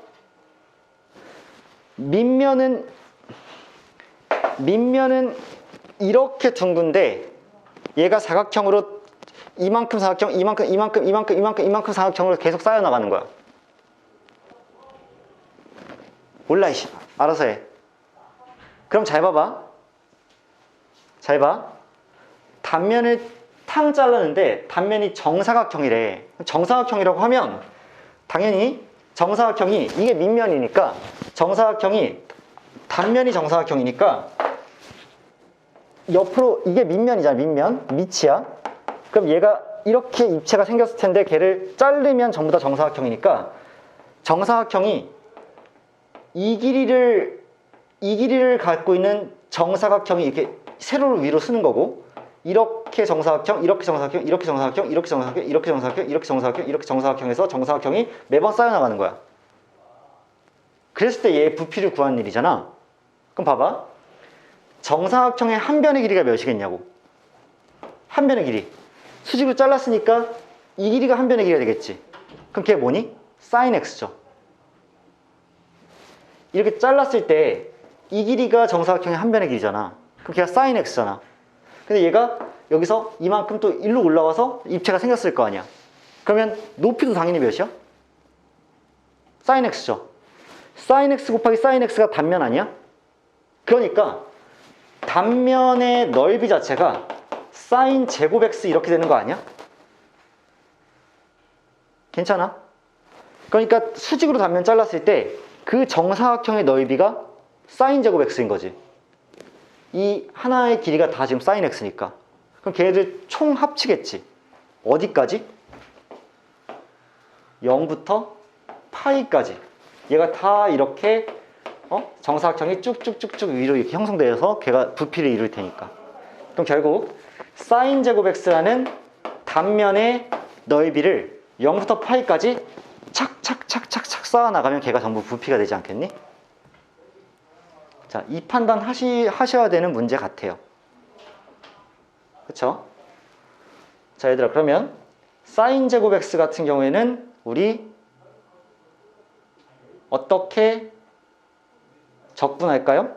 밑면은 이렇게 둥근데 얘가 사각형으로 이만큼 사각형, 이만큼 사각형으로 계속 쌓여 나가는 거야. 몰라, 이씨. 알아서 해. 그럼 잘 봐봐. 잘 봐. 단면을 탕 잘랐는데 단면이 정사각형이래. 정사각형이라고 하면 당연히 정사각형이, 이게 밑면이니까 단면이 정사각형이니까 옆으로, 이게 밑면이잖아. 밑이야. 그럼 얘가 이렇게 입체가 생겼을 텐데 걔를 자르면 전부 다 정사각형이니까 정사각형이 이 길이를 갖고 있는 정사각형이 이렇게 세로로 위로 쓰는 거고, 이렇게 정사각형, 이렇게 정사각형, 이렇게 정사각형, 이렇게 정사각형, 이렇게 정사각형, 이렇게 정사각형, 이렇게 정사각형에서 정사각형이 매번 쌓여나가는 거야. 그랬을 때 얘의 부피를 구하는 일이잖아. 그럼 봐봐. 정사각형의 한 변의 길이가 몇이겠냐고. 한 변의 길이. 수직으로 잘랐으니까 이 길이가 한 변의 길이가 되겠지. 그럼 걔 뭐니? sin x죠. 이렇게 잘랐을 때 이 길이가 정사각형의 한 변의 길이잖아. 그럼 걔가 sin x잖아. 근데 얘가 여기서 이만큼 또 일로 올라와서 입체가 생겼을 거 아니야. 그러면 높이도 당연히 몇이야? sin x죠. sin x 곱하기 sin x가 단면 아니야? 그러니까 단면의 넓이 자체가 sin 제곱 x 이렇게 되는 거 아니야? 괜찮아? 그러니까 수직으로 단면 잘랐을 때 그 정사각형의 넓이가 sin 제곱 x인 거지. 이 하나의 길이가 다 지금 sin x니까. 그럼 걔네들 총 합치겠지. 어디까지? 0부터 파이까지. 얘가 다 이렇게 정사각형이 쭉쭉쭉쭉 위로 이렇게 형성되어서 걔가 부피를 이룰 테니까. 그럼 결국 sin 제곱 x라는 단면의 넓이를 0부터 파이까지 착착착착착 쌓아 나가면 걔가 전부 부피가 되지 않겠니? 자, 이 판단 하셔야 되는 문제 같아요. 그쵸? 자, 얘들아, 그러면 sin 제곱 x 같은 경우에는 우리 어떻게 적분할까요?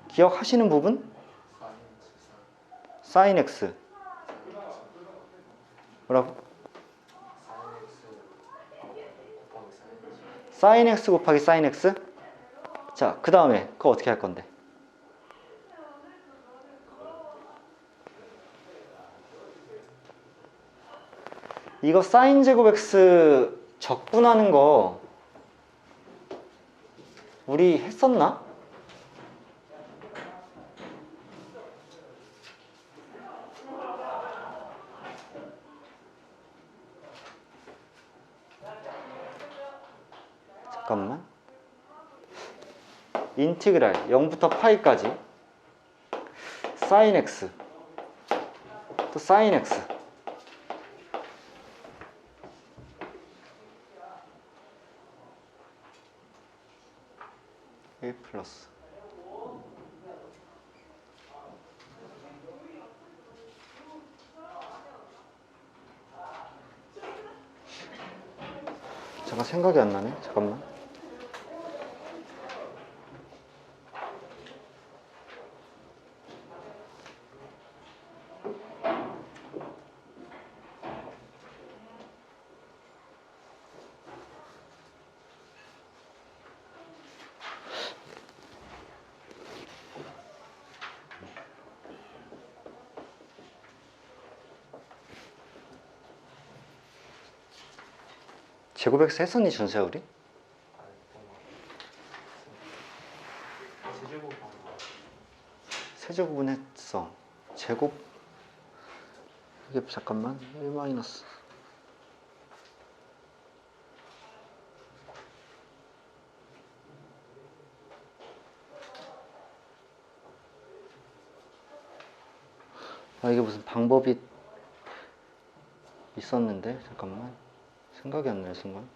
기억하시는 부분? sin x 뭐라고? sin x 곱하기 sin x? 자, 그 다음에 그거 어떻게 할 건데? 이거 sin 제곱 x 적분하는 거 우리 했었나? 잠깐만. 인티그랄 0부터 파이까지 sin x 또 sin x 플러스 잠깐 생각이 안 나네. 잠깐만. 제곱 x 했었니 준수야 우리? 세제곱은 했어. 제곱 이게 잠깐만 1 마이너스 이게 무슨 방법이 있었는데 잠깐만 생각이 안 나요 순간.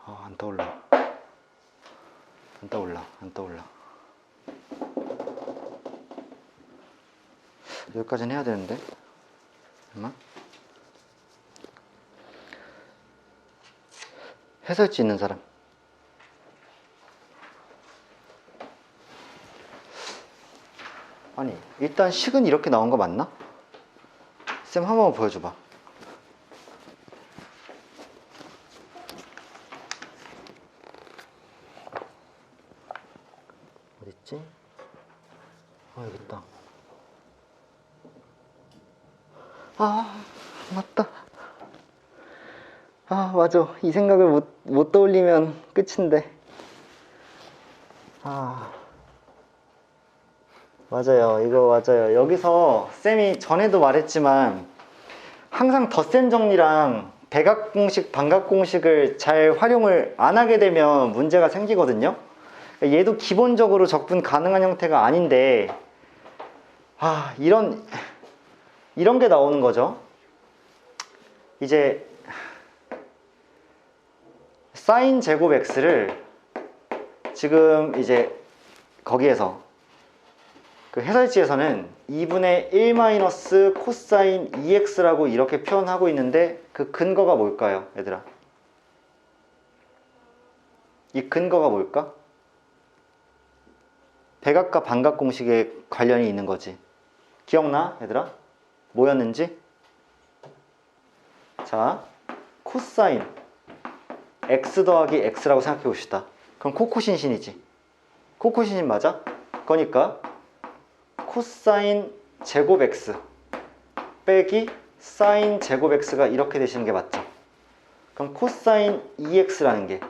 안 떠올라. 안 떠올라. 안 떠올라. 여기까지는 해야 되는데. 잠깐만. 해설지 있는 사람. 아니, 일단 식은 이렇게 나온 거 맞나? 쌤 한 번만 보여줘봐. 어딨지? 여기 있다. 맞다. 맞아. 이 생각을 못 떠올리면 끝인데. 맞아요. 이거 맞아요. 여기서 쌤이 전에도 말했지만 항상 덧셈 정리랑 대각 공식, 반각 공식을 잘 활용을 안 하게 되면 문제가 생기거든요. 얘도 기본적으로 적분 가능한 형태가 아닌데, 이런 게 나오는 거죠. 이제 사인 제곱 x를 지금 이제 거기에서 그 해설지에서는 2분의 1 마이너스 코사인 2x라고 이렇게 표현하고 있는데 그 근거가 뭘까요, 얘들아? 이 근거가 뭘까? 대각과 반각 공식에 관련이 있는 거지. 기억나, 얘들아? 뭐였는지? 자, 코사인 x 더하기 x라고 생각해 봅시다. 그럼 코코신신이지. 코코신신 맞아? 그러니까 코사인 제곱 x 빼기 사인 제곱 x가 이렇게 되시는 게 맞죠? 그럼 코사인 2x라는 게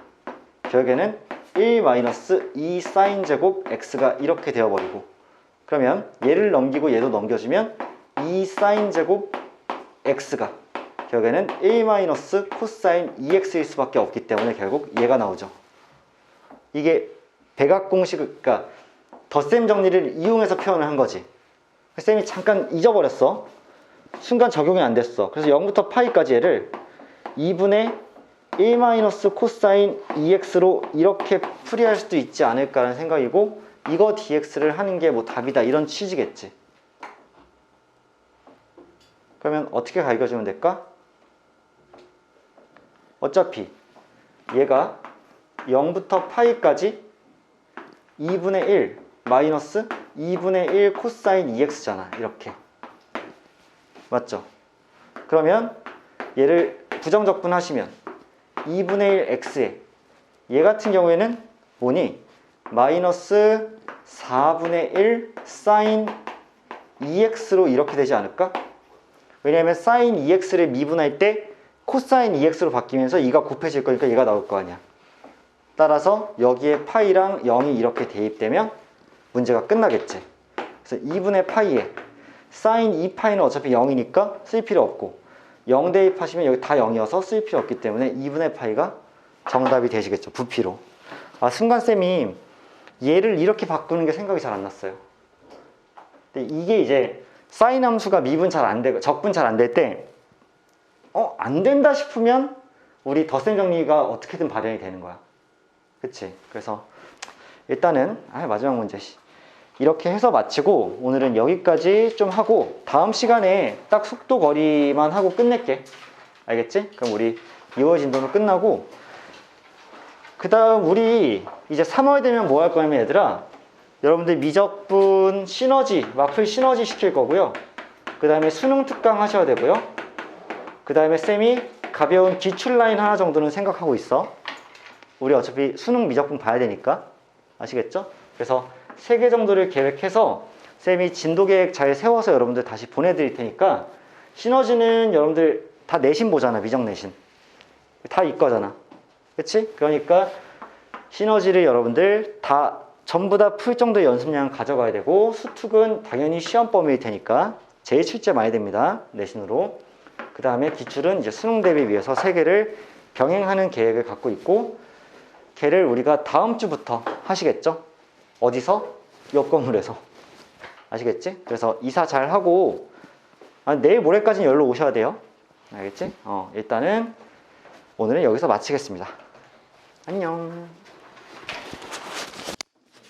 결국에는 1 마이너스 2 사인 제곱 x가 이렇게 되어버리고, 그러면 얘를 넘기고 얘도 넘겨주면 2 사인 제곱 x가 결국에는 1 마이너스 코사인 2x일 수밖에 없기 때문에 결국 얘가 나오죠. 이게 대각 공식, 그러니까 덧셈 정리를 이용해서 표현을 한 거지. 쌤이 잠깐 잊어버렸어. 순간 적용이 안 됐어. 그래서 0부터 파이까지 얘를 2분의 1 마이너스 코사인 2x로 이렇게 풀이할 수도 있지 않을까라는 생각이고, 이거 dx를 하는 게 뭐 답이다 이런 취지겠지. 그러면 어떻게 가르쳐주면 될까? 어차피 얘가 0부터 파이까지 2분의 1 마이너스 2분의 1 코사인 2x잖아. 이렇게. 맞죠? 그러면 얘를 부정적분 하시면 2분의 1 x에 얘 같은 경우에는 뭐니? 마이너스 4분의 1 사인 2x로 이렇게 되지 않을까? 왜냐하면 사인 2x를 미분할 때 코사인 2x로 바뀌면서 2가 곱해질 거니까 얘가 나올 거 아니야. 따라서 여기에 파이랑 0이 이렇게 대입되면 문제가 끝나겠지. 그래서 2분의 파이에 사인 2파이는 어차피 0이니까 쓸 필요 없고, 0 대입하시면 여기 다 0이어서 쓸 필요 없기 때문에 2분의 파이가 정답이 되시겠죠. 부피로. 순간쌤이 얘를 이렇게 바꾸는 게 생각이 잘 안 났어요. 근데 이게 이제 사인 함수가 미분 잘 안 되고 적분 잘 안 될 때 안 된다 싶으면 우리 덧셈 정리가 어떻게든 발현이 되는 거야. 그치? 그래서 일단은 마지막 문제 이렇게 해서 마치고 오늘은 여기까지 좀 하고 다음 시간에 딱 속도 거리만 하고 끝낼게. 알겠지? 그럼 우리 2월 진도는 끝나고, 그 다음 우리 이제 3월 되면 뭐 할 거냐면 얘들아, 여러분들 미적분 시너지, 마플 시너지 시킬 거고요. 그 다음에 수능 특강 하셔야 되고요. 그 다음에 쌤이 가벼운 기출 라인 하나 정도는 생각하고 있어. 우리 어차피 수능 미적분 봐야 되니까. 아시겠죠? 그래서 3개 정도를 계획해서 쌤이 진도 계획 잘 세워서 여러분들 다시 보내드릴 테니까, 시너지는 여러분들 다 내신 보잖아. 미적 내신 다 이거잖아. 그치? 그러니까 시너지를 여러분들 다 전부 다 풀 정도의 연습량 가져가야 되고, 수특은 당연히 시험 범위일 테니까 제일 출제 많이 됩니다. 내신으로. 그 다음에 기출은 이제 수능 대비 위해서 3개를 병행하는 계획을 갖고 있고, 걔를 우리가 다음 주부터 하시겠죠? 어디서? 옆 건물에서. 아시겠지? 그래서 이사 잘 하고 내일 모레까지는 연락 오셔야 돼요. 알겠지? 일단은 오늘은 여기서 마치겠습니다. 안녕.